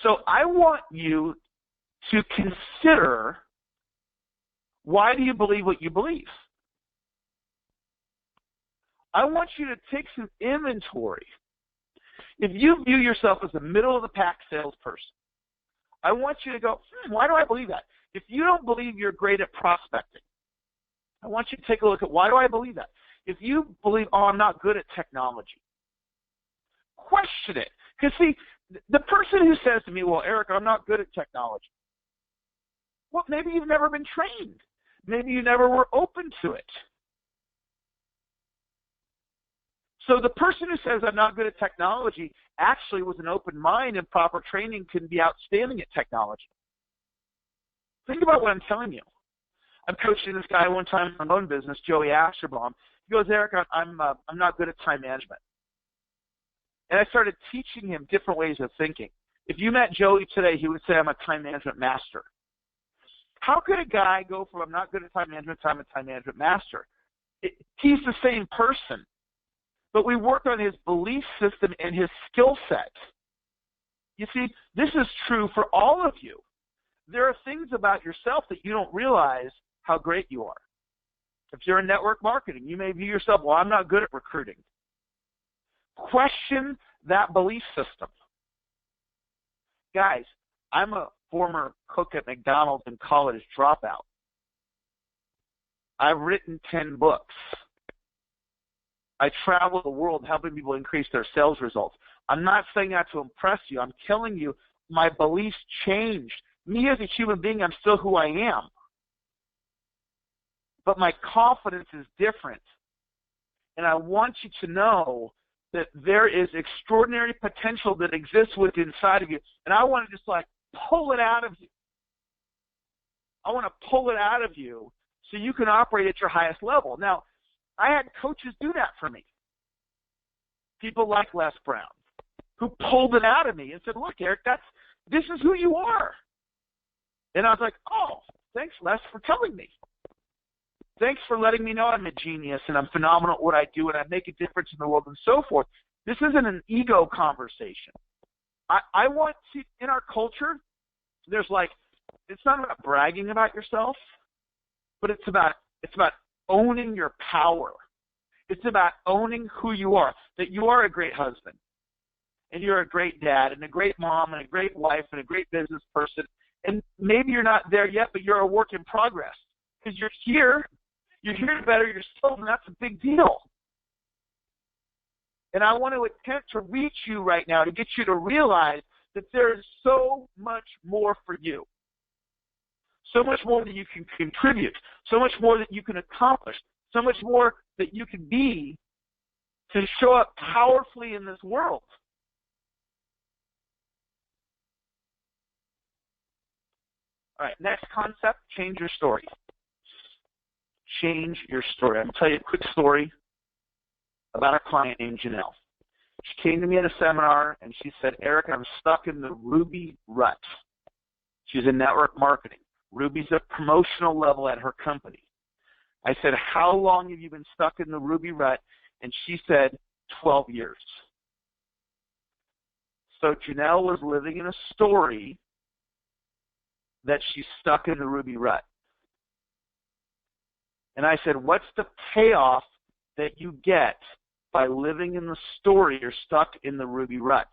So I want you to consider, why do you believe what you believe? I want you to take some inventory. If you view yourself as a middle-of-the-pack salesperson, I want you to go, why do I believe that? If you don't believe you're great at prospecting, I want you to take a look at, why do I believe that? If you believe, I'm not good at technology, question it. Because, see, the person who says to me, well, Eric, I'm not good at technology, well, maybe you've never been trained. Maybe you never were open to it. So the person who says I'm not good at technology actually with an open mind and proper training can be outstanding at technology. Think about what I'm telling you. I'm coaching this guy one time in my own business, Joey Asherbaum. He goes, Eric, I'm not good at time management. And I started teaching him different ways of thinking. If you met Joey today, he would say, I'm a time management master. How could a guy go from I'm not good at time management to I'm a time management master? He's the same person. But we work on his belief system and his skill set. You see, this is true for all of you. There are things about yourself that you don't realize how great you are. If you're in network marketing, you may view yourself, well, I'm not good at recruiting. Question that belief system. Guys, I'm a former cook at McDonald's and college dropout. I've written 10 books. I travel the world helping people increase their sales results. I'm not saying that to impress you. I'm telling you my beliefs changed. Me as a human being, I'm still who I am. but my confidence is different. And I want you to know that there is extraordinary potential that exists within inside of you. And I want to just like pull it out of you. I want to pull it out of you so you can operate at your highest level. Now, I had coaches do that for me. People like Les Brown, who pulled it out of me and said, look, Eric, this is who you are. And I was like, oh, thanks, Les, for telling me. Thanks for letting me know I'm a genius and I'm phenomenal at what I do and I make a difference in the world and so forth. This isn't an ego conversation. I want to, in our culture, there's like, it's not about bragging about yourself, but it's about owning your power. It's about owning who you are, that you are a great husband and you're a great dad and a great mom and a great wife and a great business person. And maybe you're not there yet, but you're a work in progress because you're here to better yourself, and that's a big deal. And I want to attempt to reach you right now to get you to realize that there is so much more for you. So much more that you can contribute, so much more that you can accomplish, so much more that you can be to show up powerfully in this world. All right, next concept, change your story. Change your story. I'm going to tell you a quick story about a client named Janelle. She came to me at a seminar and she said, Eric, I'm stuck in the Ruby rut. She's in network marketing. Ruby's a promotional level at her company. I said, how long have you been stuck in the Ruby rut? And she said, 12 years. So Janelle was living in a story that she's stuck in the Ruby rut. And I said, what's the payoff that you get by living in the story you're stuck in the Ruby rut?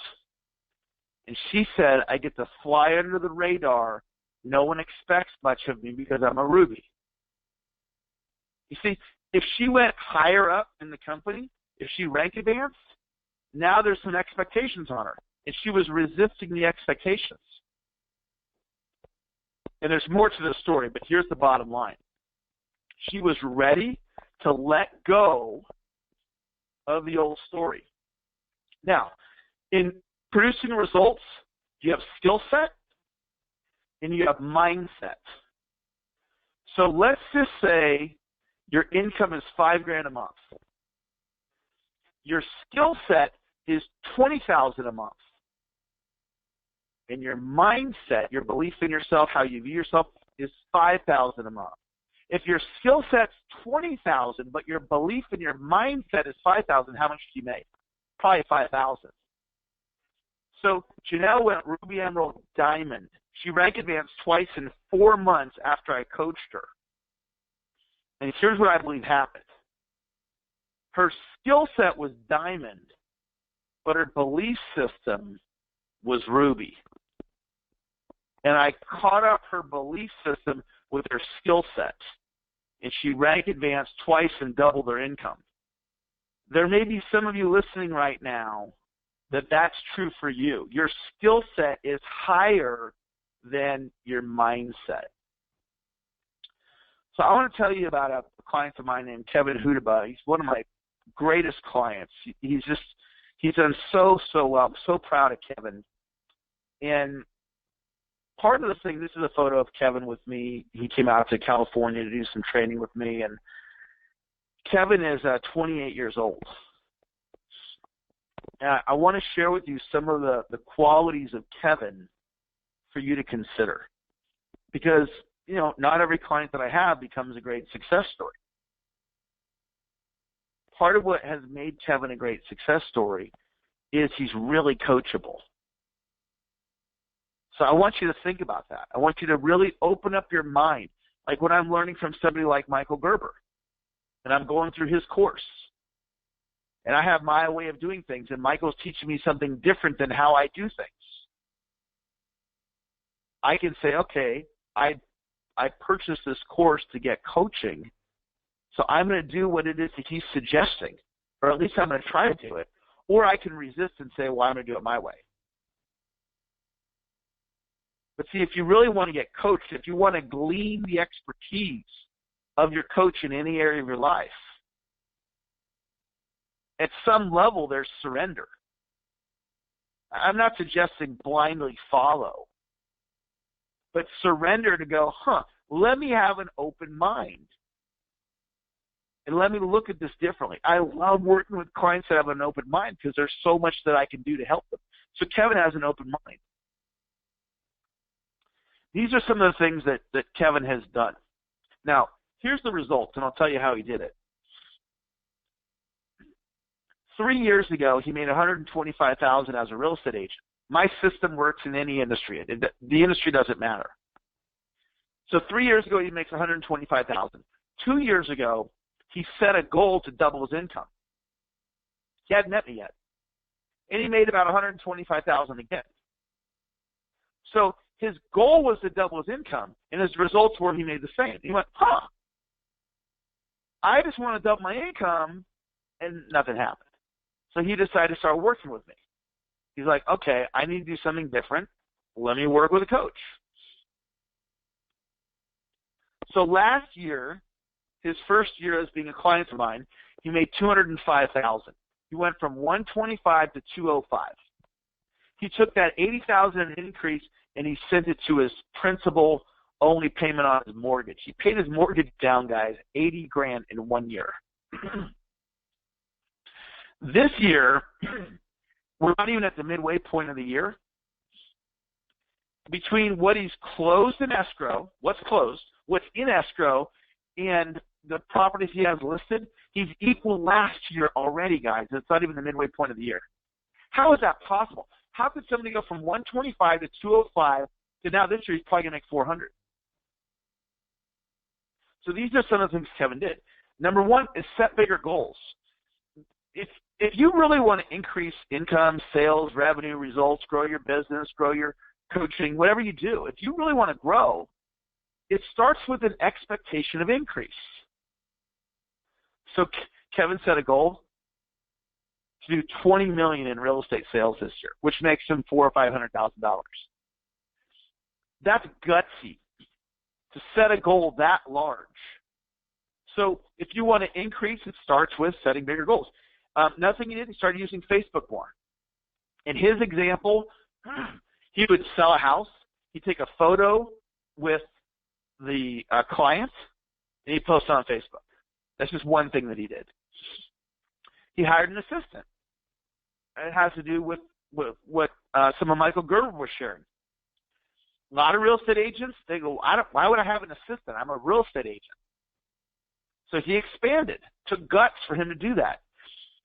And she said, I get to fly under the radar. No one expects much of me because I'm a Ruby. You see, if she went higher up in the company, if she rank advanced, now there's some expectations on her. And she was resisting the expectations. And there's more to the story, but here's the bottom line. She was ready to let go of the old story. Now, in producing results, you have skill set and you have mindset. So let's just say your income is $5,000 a month. Your skill set is $20,000 a month. And your mindset, your belief in yourself, how you view yourself, is $5,000 a month. If your skill set's $20,000, but your belief in your mindset is $5,000, how much do you make? Probably $5,000. So Janelle went Ruby, Emerald, Diamond. She rank advanced twice in 4 months after I coached her. And here's what I believe happened. Her skill set was Diamond, but her belief system was Ruby. And I caught up her belief system with her skill set. And she rank advanced twice and doubled her income. There may be some of you listening right now that that's true for you. Your skill set is higher than your mindset. So I want to tell you about a client of mine named Kevin Hudaba. He's one of my greatest clients. He's done so well. I'm so proud of Kevin. And part of the thing, this is a photo of Kevin with me. He came out to California to do some training with me. And Kevin is 28 years old. And I want to share with you some of the qualities of Kevin for you to consider. Because, you know, not every client that I have becomes a great success story. Part of what has made Kevin a great success story is he's really coachable. So I want you to think about that. I want you to really open up your mind. Like when I'm learning from somebody like Michael Gerber, and I'm going through his course, and I have my way of doing things, and Michael's teaching me something different than how I do things. I can say, okay, I purchased this course to get coaching, so I'm going to do what it is that he's suggesting, or at least I'm going to try to do it. Or I can resist and say, well, I'm going to do it my way. But see, if you really want to get coached, if you want to glean the expertise of your coach in any area of your life, at some level there's surrender. I'm not suggesting blindly follow, but surrender to go, let me have an open mind. And let me look at this differently. I love working with clients that have an open mind because there's so much that I can do to help them. So Kevin has an open mind. These are some of the things that Kevin has done. Now, here's the results, and I'll tell you how he did it. 3 years ago, he made $125,000 as a real estate agent. My system works in any industry. The industry doesn't matter. So 3 years ago, he makes $125,000. 2 years ago, he set a goal to double his income. He hadn't met me yet. And he made about $125,000 again. So his goal was to double his income, and his results were he made the same. He went, I just want to double my income, and nothing happened. So he decided to start working with me. He's like, okay, I need to do something different. Let me work with a coach. So last year, his first year as being a client of mine, he made $205,000. He went from $125 to $205. He took that $80,000 increase and he sent it to his principal only payment on his mortgage. He paid his mortgage down, guys, $80,000 in 1 year. This year, we're not even at the midway point of the year. Between what he's closed in escrow, what's closed, what's in escrow, and the properties he has listed, he's equal last year already, guys. It's not even the midway point of the year. How is that possible? How could somebody go from 125 to 205 to now this year he's probably going to make 400? So these are some of the things Kevin did. Number one is set bigger goals. If you really want to increase income, sales, revenue, results, grow your business, grow your coaching, whatever you do, if you really want to grow, it starts with an expectation of increase. So Kevin set a goal to do $20 million in real estate sales this year, which makes him $400,000 or $500,000. That's gutsy to set a goal that large. So if you want to increase, it starts with setting bigger goals. Another thing he did, he started using Facebook more. In his example, he would sell a house. He'd take a photo with the client, and he'd post it on Facebook. That's just one thing that he did. He hired an assistant. It has to do with what some of Michael Gerber was sharing. A lot of real estate agents, they go, why would I have an assistant? I'm a real estate agent. So he expanded. Took guts for him to do that.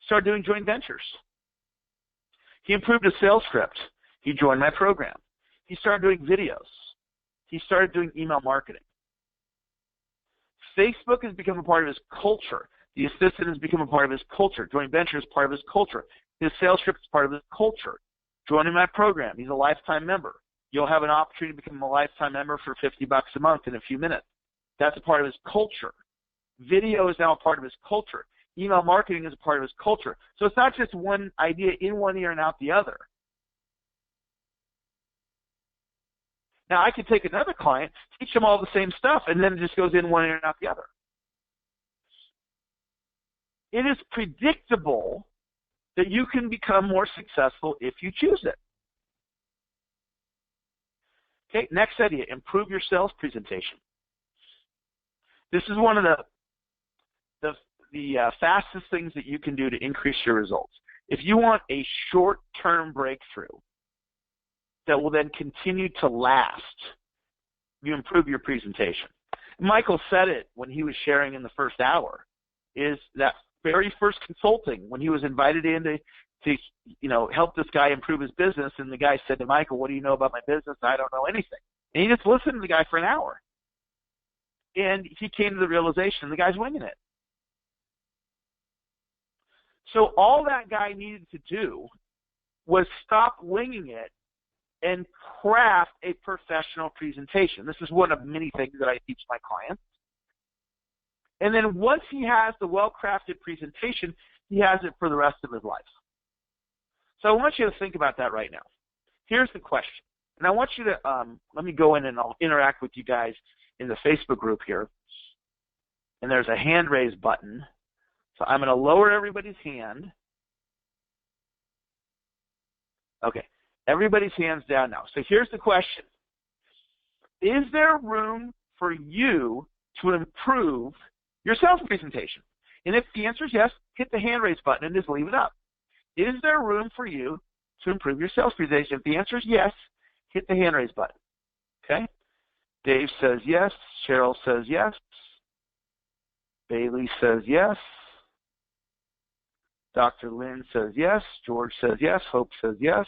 Started doing joint ventures. He improved his sales script. He joined my program. He started doing videos. He started doing email marketing. Facebook has become a part of his culture. The assistant has become a part of his culture. Joint venture is part of his culture. His sales script is part of his culture. Joining my program. He's a lifetime member. You'll have an opportunity to become a lifetime member for $50 a month in a few minutes. That's a part of his culture. Video is now a part of his culture. Email marketing is a part of his culture. So it's not just one idea in one ear and out the other. Now, I could take another client, teach them all the same stuff, and then it just goes in one ear and out the other. It is predictable that you can become more successful if you choose it. Okay, next idea, improve your sales presentation. This is one of the fastest things that you can do to increase your results. If you want a short-term breakthrough that will then continue to last, you improve your presentation. Michael said it when he was sharing in the first hour, is that very first consulting, when he was invited in to help this guy improve his business, and the guy said to Michael, what do you know about my business? I don't know anything. And he just listened to the guy for an hour. And he came to the realization the guy's winging it. So all that guy needed to do was stop winging it and craft a professional presentation. This is one of many things that I teach my clients. And then once he has the well-crafted presentation, he has it for the rest of his life. So I want you to think about that right now. Here's the question. And I want you to, let me go in and I'll interact with you guys in the Facebook group here. and there's a hand raise button. So I'm going to lower everybody's hand. Okay, everybody's hands down now. So here's the question. Is there room for you to improve your sales presentation? And if the answer is yes, hit the hand raise button and just leave it up. Is there room for you to improve your sales presentation? If the answer is yes, hit the hand raise button. Okay? Dave says yes. Cheryl says yes. Bailey says yes. Dr. Lynn says yes. George says yes. Hope says yes.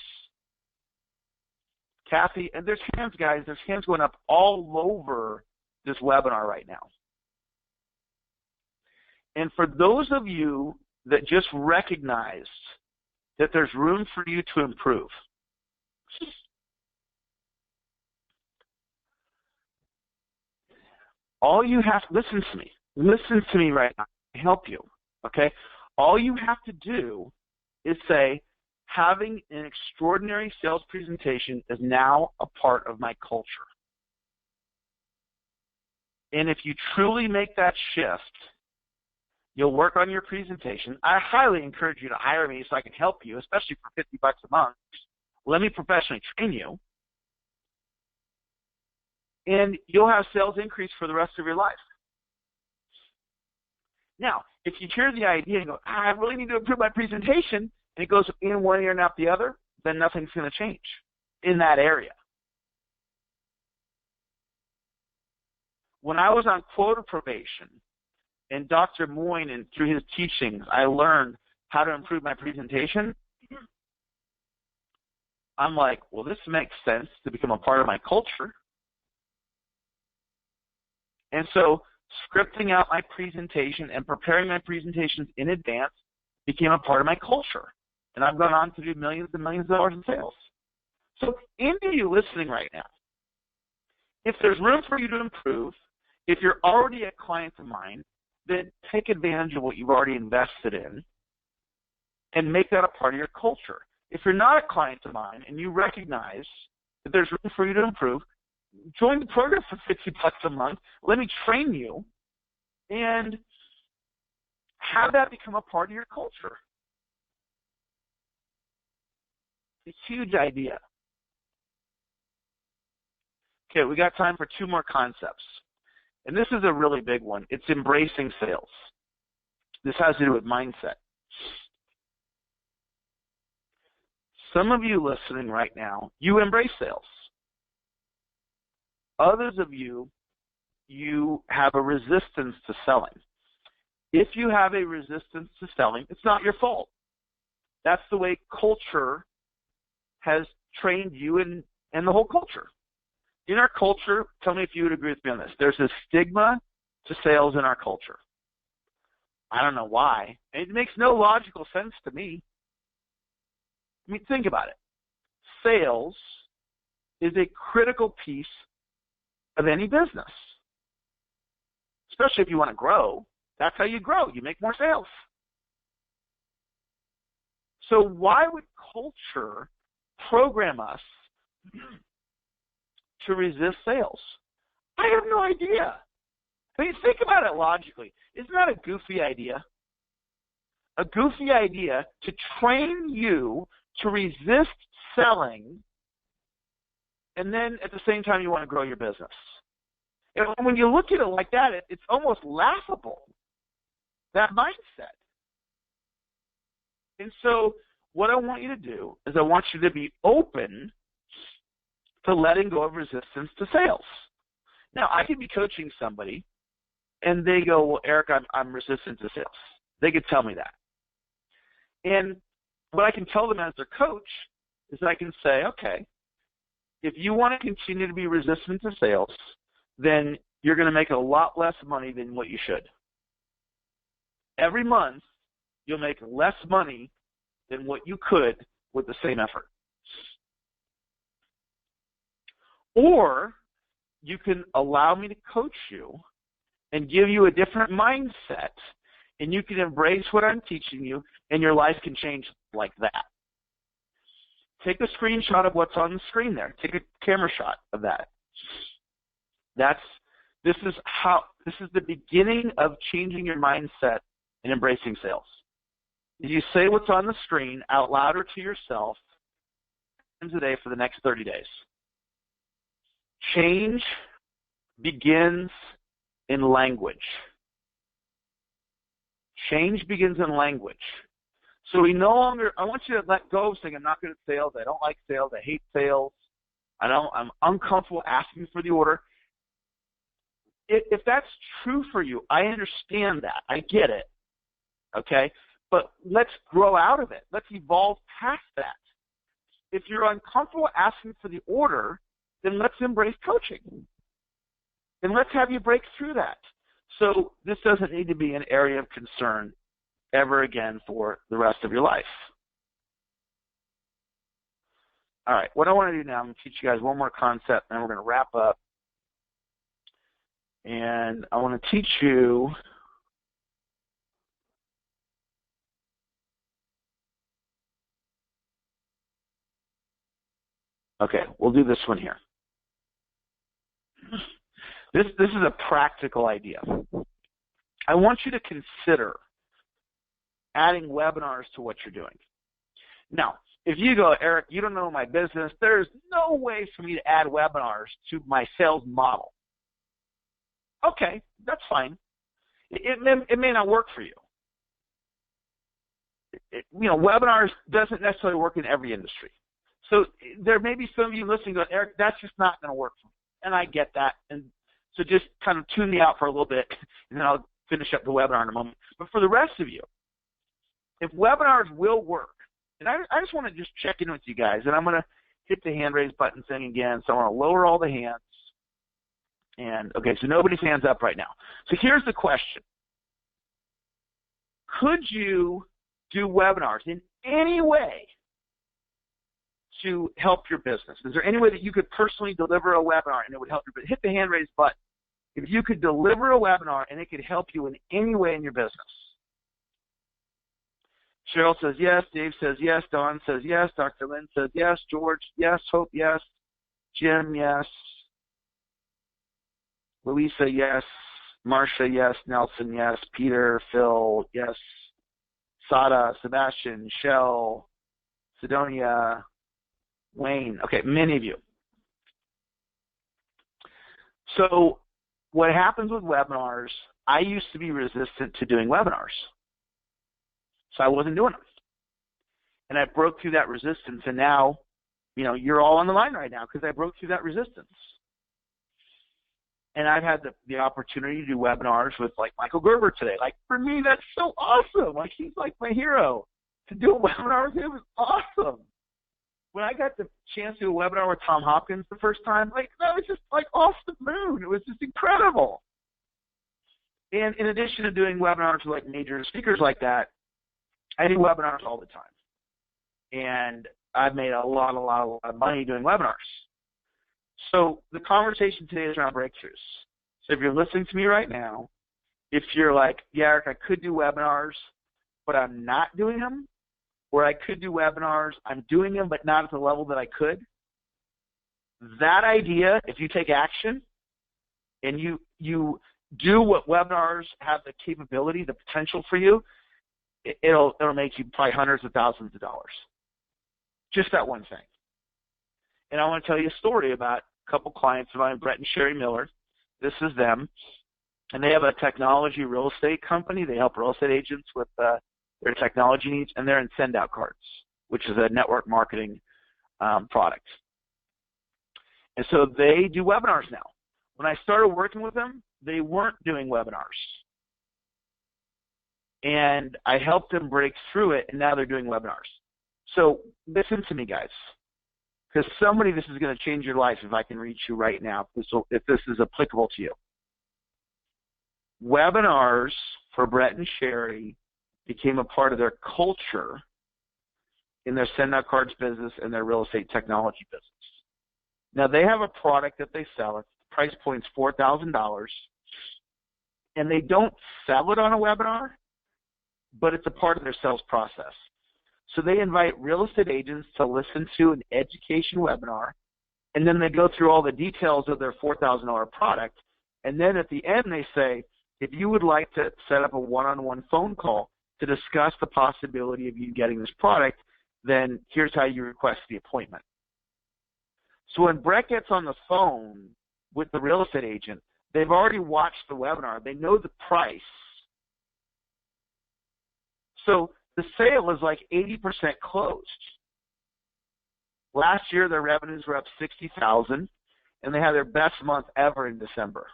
Kathy, and there's hands, guys. There's hands going up all over this webinar right now. And for those of you that just recognized that there's room for you to improve, all you have, listen to me right now, I help you, okay? All you have to do is say, having an extraordinary sales presentation is now a part of my culture. And if you truly make that shift, you'll work on your presentation. I highly encourage you to hire me so I can help you, especially for $50 a month. Let me professionally train you. And you'll have sales increase for the rest of your life. Now, if you hear the idea and go, I really need to improve my presentation, and it goes in one ear and out the other, then nothing's going to change in that area. When I was on quota probation, and Dr. Moyne, and through his teachings, I learned how to improve my presentation, I'm like, well, this makes sense to become a part of my culture. And so scripting out my presentation and preparing my presentations in advance became a part of my culture. And I've gone on to do millions and millions of dollars in sales. So any of you listening right now, if there's room for you to improve, if you're already a client of mine, then take advantage of what you've already invested in and make that a part of your culture. If you're not a client of mine and you recognize that there's room for you to improve, join the program for $50 a month. Let me train you and have that become a part of your culture. It's a huge idea. Okay, we got time for two more concepts. And this is a really big one. It's embracing sales. This has to do with mindset. Some of you listening right now, you embrace sales. Others of you, you have a resistance to selling. If you have a resistance to selling, it's not your fault. That's the way culture has trained you and the whole culture. In our culture, tell me if you would agree with me on this, there's a stigma to sales in our culture. I don't know why. It makes no logical sense to me. I mean, think about it. Sales is a critical piece of any business, especially if you want to grow. That's how you grow. You make more sales. So why would culture program us to resist sales? I have no idea. I mean, think about it logically. Isn't that a goofy idea? A goofy idea to train you to resist selling, and then at the same time you want to grow your business. And when you look at it like that, it's almost laughable, that mindset. And so what I want you to do is I want you to be open to letting go of resistance to sales. Now, I could be coaching somebody, and they go, well, Eric, I'm resistant to sales. They could tell me that. And what I can tell them as their coach is I can say, okay, if you want to continue to be resistant to sales, then you're going to make a lot less money than what you should. Every month, you'll make less money than what you could with the same effort. Or you can allow me to coach you and give you a different mindset, and you can embrace what I'm teaching you, and your life can change like that. Take a screenshot of what's on the screen there. Take a camera shot of that. This is how, This is the beginning of changing your mindset and embracing sales. You say what's on the screen out loud or to yourself times a day for the next 30 days. Change begins in language. Change begins in language. So we no longer, I want you to let go of saying, I'm not good at sales, I don't like sales, I hate sales, I'm uncomfortable asking for the order. If that's true for you, I understand that. I get it. Okay? But let's grow out of it. Let's evolve past that. If you're uncomfortable asking for the order, then let's embrace coaching. And let's have you break through that. So this doesn't need to be an area of concern ever again for the rest of your life. All right, what I want to do now, I'm going to teach you guys one more concept, and we're going to wrap up. And I want to teach you okay, we'll do this one here. This is a practical idea. I want you to consider adding webinars to what you're doing. Now, if you go, Eric, you don't know my business, there's no way for me to add webinars to my sales model. Okay, that's fine. It may not work for you. Webinars doesn't necessarily work in every industry. So there may be some of you listening going, Eric, that's just not going to work for me. And I get that. And so just kind of tune me out for a little bit, and then I'll finish up the webinar in a moment. But for the rest of you, if webinars will work, and I just want to just check in with you guys, and I'm going to hit the hand raise button thing again. So I want to lower all the hands. And, okay, so nobody's hands up right now. So here's the question. Could you do webinars in any way to help your business? Is there any way that you could personally deliver a webinar and it would help you? But hit the hand raise button. If you could deliver a webinar and it could help you in any way in your business. Cheryl says yes. Dave says yes. Dawn says yes. Dr. Lynn says yes. George, yes. Hope, yes. Jim, yes. Louisa, yes. Marcia, yes. Nelson, yes. Peter, Phil, yes. Sada, Sebastian, Shell, Sidonia, Wayne. Okay, many of you. So what happens with webinars, I used to be resistant to doing webinars. So I wasn't doing them. And I broke through that resistance, and now, you're all on the line right now because I broke through that resistance. And I've had the opportunity to do webinars with, like, Michael Gerber today. Like, for me, that's so awesome. Like, he's like my hero. To do a webinar with him is awesome. When I got the chance to do a webinar with Tom Hopkins the first time, like, that was just, like, off the moon. It was just incredible. And in addition to doing webinars with, like, major speakers like that, I do webinars all the time. And I've made a lot of money doing webinars. So the conversation today is around breakthroughs. So if you're listening to me right now, if you're like, yeah, Eric, I could do webinars, but I'm not doing them, or I could do webinars, I'm doing them, but not at the level that I could, that idea, if you take action and you do what webinars have the capability, the potential for you, it'll make you probably hundreds of thousands of dollars. Just that one thing. And I want to tell you a story about a couple clients of mine, Brett and Sherry Miller. This is them. And they have a technology real estate company. They help real estate agents with their technology needs, and they're in Send-Out Cards, which is a network marketing product. And so they do webinars now. When I started working with them, they weren't doing webinars. And I helped them break through it, and now they're doing webinars. So listen to me, guys. Because this is going to change your life if I can reach you right now, if this is applicable to you. Webinars for Brett and Sherry became a part of their culture in their Send-Out Cards business and their real estate technology business. Now, they have a product that they sell. Its price point's $4,000. And they don't sell it on a webinar, but it's a part of their sales process. So they invite real estate agents to listen to an education webinar, and then they go through all the details of their $4,000 product, And then at the end they say, if you would like to set up a one-on-one phone call to discuss the possibility of you getting this product, then here's how you request the appointment. So when Brett gets on the phone with the real estate agent, they've already watched the webinar. They know the price. So the sale is like 80% closed. Last year, their revenues were up $60,000, and they had their best month ever in December.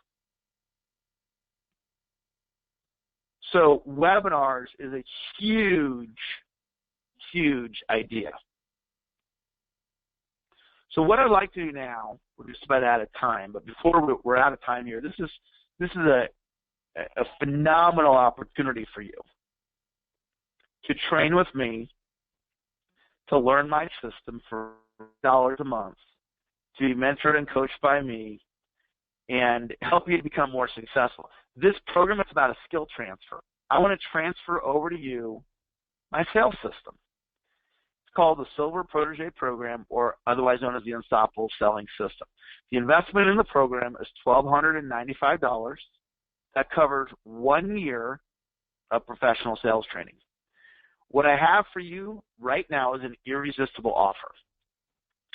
So webinars is a huge, huge idea. So what I'd like to do now, we're just about out of time, but before we're out of time here, this is a phenomenal opportunity for you to train with me, to learn my system for $1 a month, to be mentored and coached by me, and help you to become more successful. This program is about a skill transfer. I want to transfer over to you my sales system. It's called the Silver Protege Program, or otherwise known as the Unstoppable Selling System. The investment in the program is $1,295. That covers 1 year of professional sales training. What I have for you right now is an irresistible offer.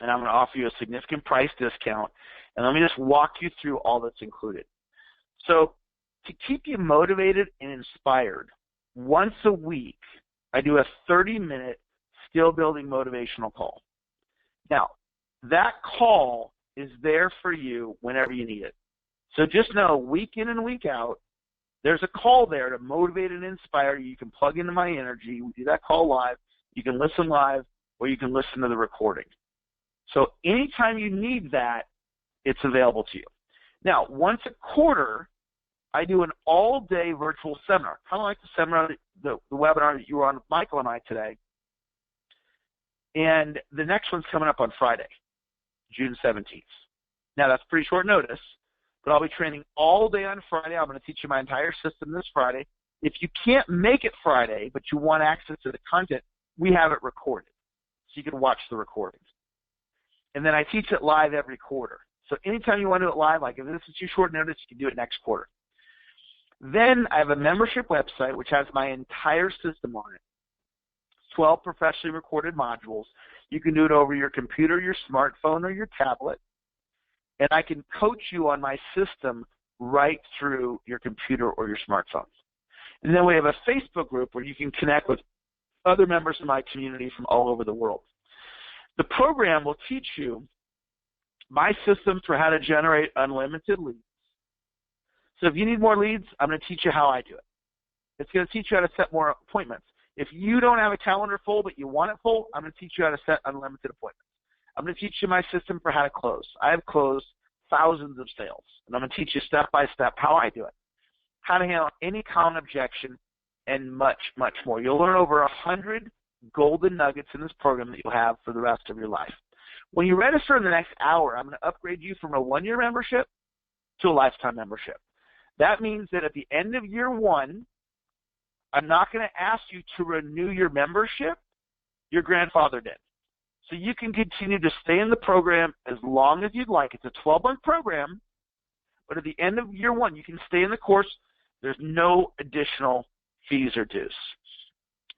And I'm going to offer you a significant price discount. And let me just walk you through all that's included. So to keep you motivated and inspired, once a week, I do a 30-minute skill-building motivational call. Now, that call is there for you whenever you need it. So just know, week in and week out, there's a call there to motivate and inspire you. You can plug into my energy. We do that call live. You can listen live, or you can listen to the recording. So anytime you need that, it's available to you. Now, once a quarter, I do an all-day virtual seminar, kind of like the seminar, the webinar that you were on with Michael and I today. And the next one's coming up on Friday, June 17th. Now, that's pretty short notice, but I'll be training all day on Friday. I'm going to teach you my entire system this Friday. If you can't make it Friday, but you want access to the content, we have it recorded, so you can watch the recordings. And then I teach it live every quarter. So anytime you want to do it live, like if this is too short notice, you can do it next quarter. Then I have a membership website which has my entire system on it. 12 professionally recorded modules. You can do it over your computer, your smartphone, or your tablet. And I can coach you on my system right through your computer or your smartphone. And then we have a Facebook group where you can connect with other members of my community from all over the world. The program will teach you my system for how to generate unlimited leads. So if you need more leads, I'm going to teach you how I do it. It's going to teach you how to set more appointments. If you don't have a calendar full but you want it full, I'm going to teach you how to set unlimited appointments. I'm going to teach you my system for how to close. I have closed thousands of sales, and I'm going to teach you step by step how I do it, how to handle any common objection, and much, much more. You'll learn over 100 golden nuggets in this program that you'll have for the rest of your life. When you register in the next hour, I'm going to upgrade you from a 1-year membership to a lifetime membership. That means that at the end of year 1, I'm not going to ask you to renew your membership. Your grandfather did. So you can continue to stay in the program as long as you'd like. It's a 12-month program, but at the end of year 1, you can stay in the course. There's no additional fees or dues.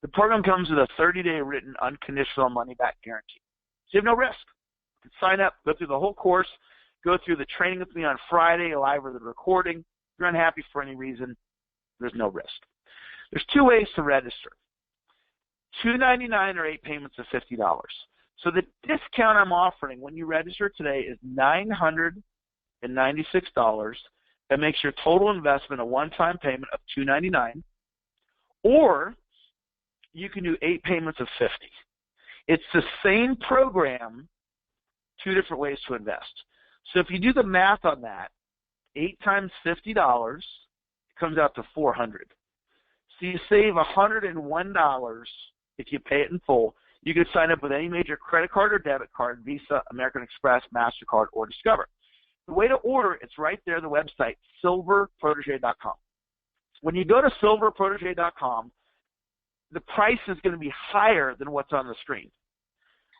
The program comes with a 30-day written unconditional money-back guarantee. So you have no risk. You can sign up, go through the whole course, go through the training with me on Friday, live or the recording. If you're unhappy for any reason, there's no risk. There's 2 ways to register. $299 or 8 payments of $50. So the discount I'm offering when you register today is $996. That makes your total investment a one-time payment of $299. Or you can do 8 payments of $50. It's the same program, 2 different ways to invest. So if you do the math on that, 8 times $50 comes out to $400. So you save $101 if you pay it in full. You can sign up with any major credit card or debit card, Visa, American Express, MasterCard, or Discover. The way to order, it's right there, the website, silverprotege.com. When you go to silverprotege.com, the price is going to be higher than what's on the screen.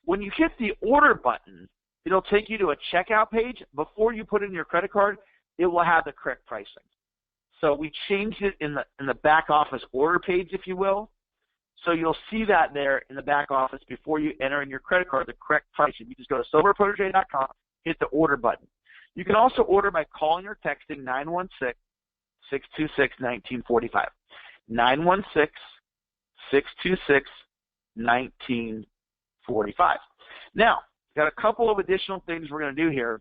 When you hit the order button, it'll take you to a checkout page. Before you put in your credit card, it will have the correct pricing. So we changed it in the back office order page, if you will. So you'll see that there in the back office before you enter in your credit card, the correct pricing. You just go to silverprotege.com, hit the order button. You can also order by calling or texting 916-626-1945. 916-626-1945. Now, got a couple of additional things we're going to do here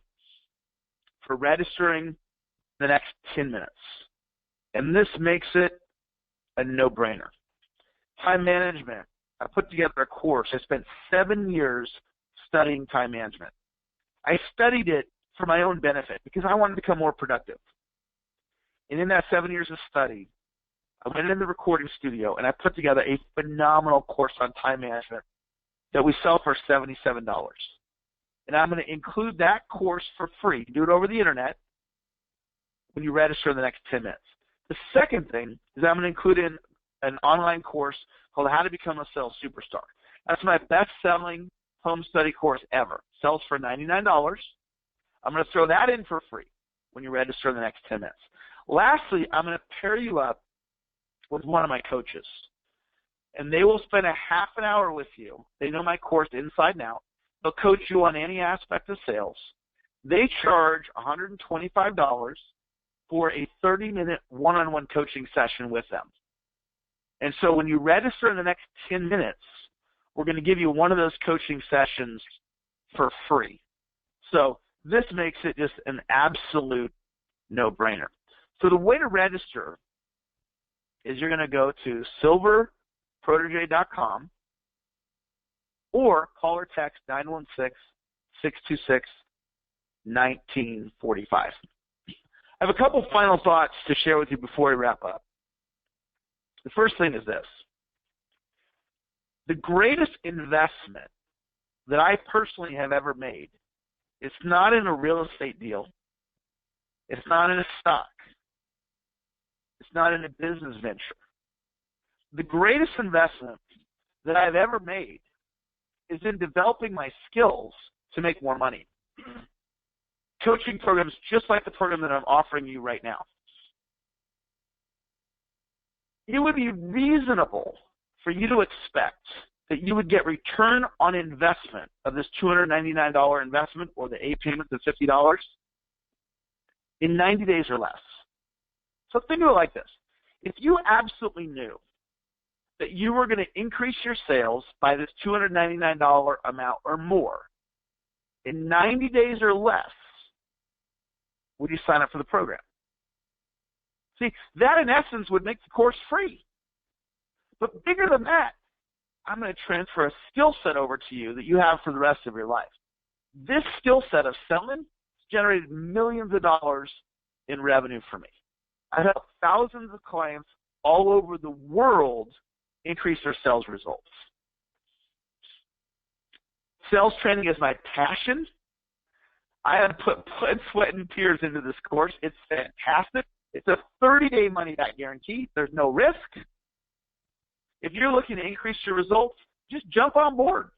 for registering the next 10 minutes. And this makes it a no-brainer. Time management. I put together a course. I spent 7 years studying time management. I studied it for my own benefit because I wanted to become more productive. And in that 7 years of study, I went in the recording studio and I put together a phenomenal course on time management that we sell for $77. And I'm going to include that course for free. You can do it over the internet when you register in the next 10 minutes. The second thing is I'm going to include in an online course called How to Become a Sales Superstar. That's my best-selling home study course ever. Sells for $99. I'm going to throw that in for free when you register in the next 10 minutes. Lastly, I'm going to pair you up with one of my coaches, and they will spend a half an hour with you. They know my course inside and out. They'll coach you on any aspect of sales. They charge $125 for a 30-minute one-on-one coaching session with them. And so when you register in the next 10 minutes, we're going to give you one of those coaching sessions for free. So this makes it just an absolute no-brainer. So the way to register is you're going to go to silverprotege.com or call or text 916-626-1945. I have a couple final thoughts to share with you before we wrap up. The first thing is this. The greatest investment that I personally have ever made is not in a real estate deal. It's not in a stock. It's not in a business venture. The greatest investment that I've ever made is in developing my skills to make more money. Coaching programs just like the program that I'm offering you right now. It would be reasonable for you to expect that you would get return on investment of this $299 investment or the 8 payments of $50 in 90 days or less. So think of it like this. If you absolutely knew that you were going to increase your sales by this $299 amount or more in 90 days or less, would you sign up for the program? See, that in essence would make the course free. But bigger than that, I'm going to transfer a skill set over to you that you have for the rest of your life. This skill set of selling has generated millions of dollars in revenue for me. I've helped thousands of clients all over the world increase their sales results. Sales training is my passion. I have put blood, sweat, and tears into this course. It's fantastic. It's a 30-day money-back guarantee. There's no risk. If you're looking to increase your results, just jump on board.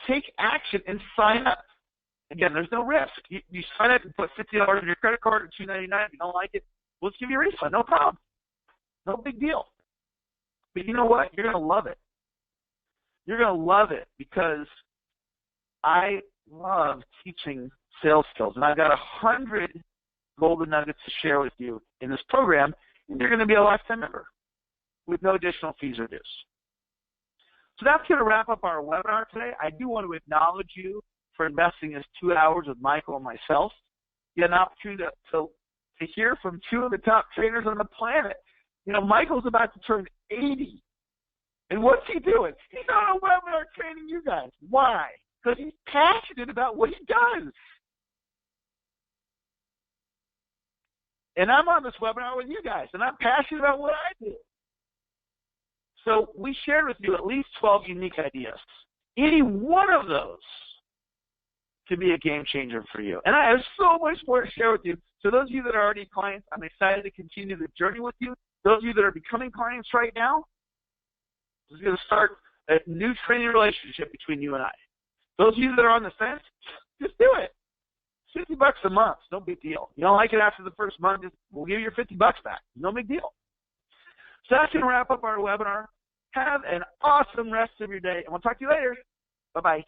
Take action and sign up. Again, there's no risk. You sign up and put $50 in your credit card or $299. If you don't like it, we'll just give you a refund. No problem. No big deal. But you know what? You're going to love it. You're going to love it because I love teaching sales skills. And I've got 100 golden nuggets to share with you in this program, and you're going to be a lifetime member with no additional fees or dues. So that's going to wrap up our webinar today. I do want to acknowledge you for investing this 2 hours with Michael and myself. You had an opportunity to hear from two of the top trainers on the planet. You know, Michael's about to turn 80. And what's he doing? He's on a webinar training you guys. Why? Because he's passionate about what he does. And I'm on this webinar with you guys, and I'm passionate about what I do. So we shared with you at least 12 unique ideas. Any one of those could be a game changer for you. And I have so much more to share with you. So those of you that are already clients, I'm excited to continue the journey with you. Those of you that are becoming clients right now, this is going to start a new training relationship between you and I. Those of you that are on the fence, just do it. $50 a month, no big deal. You don't like it after the first month, we'll give you your $50 back. No big deal. So that's going to wrap up our webinar. Have an awesome rest of your day, and we'll talk to you later. Bye-bye.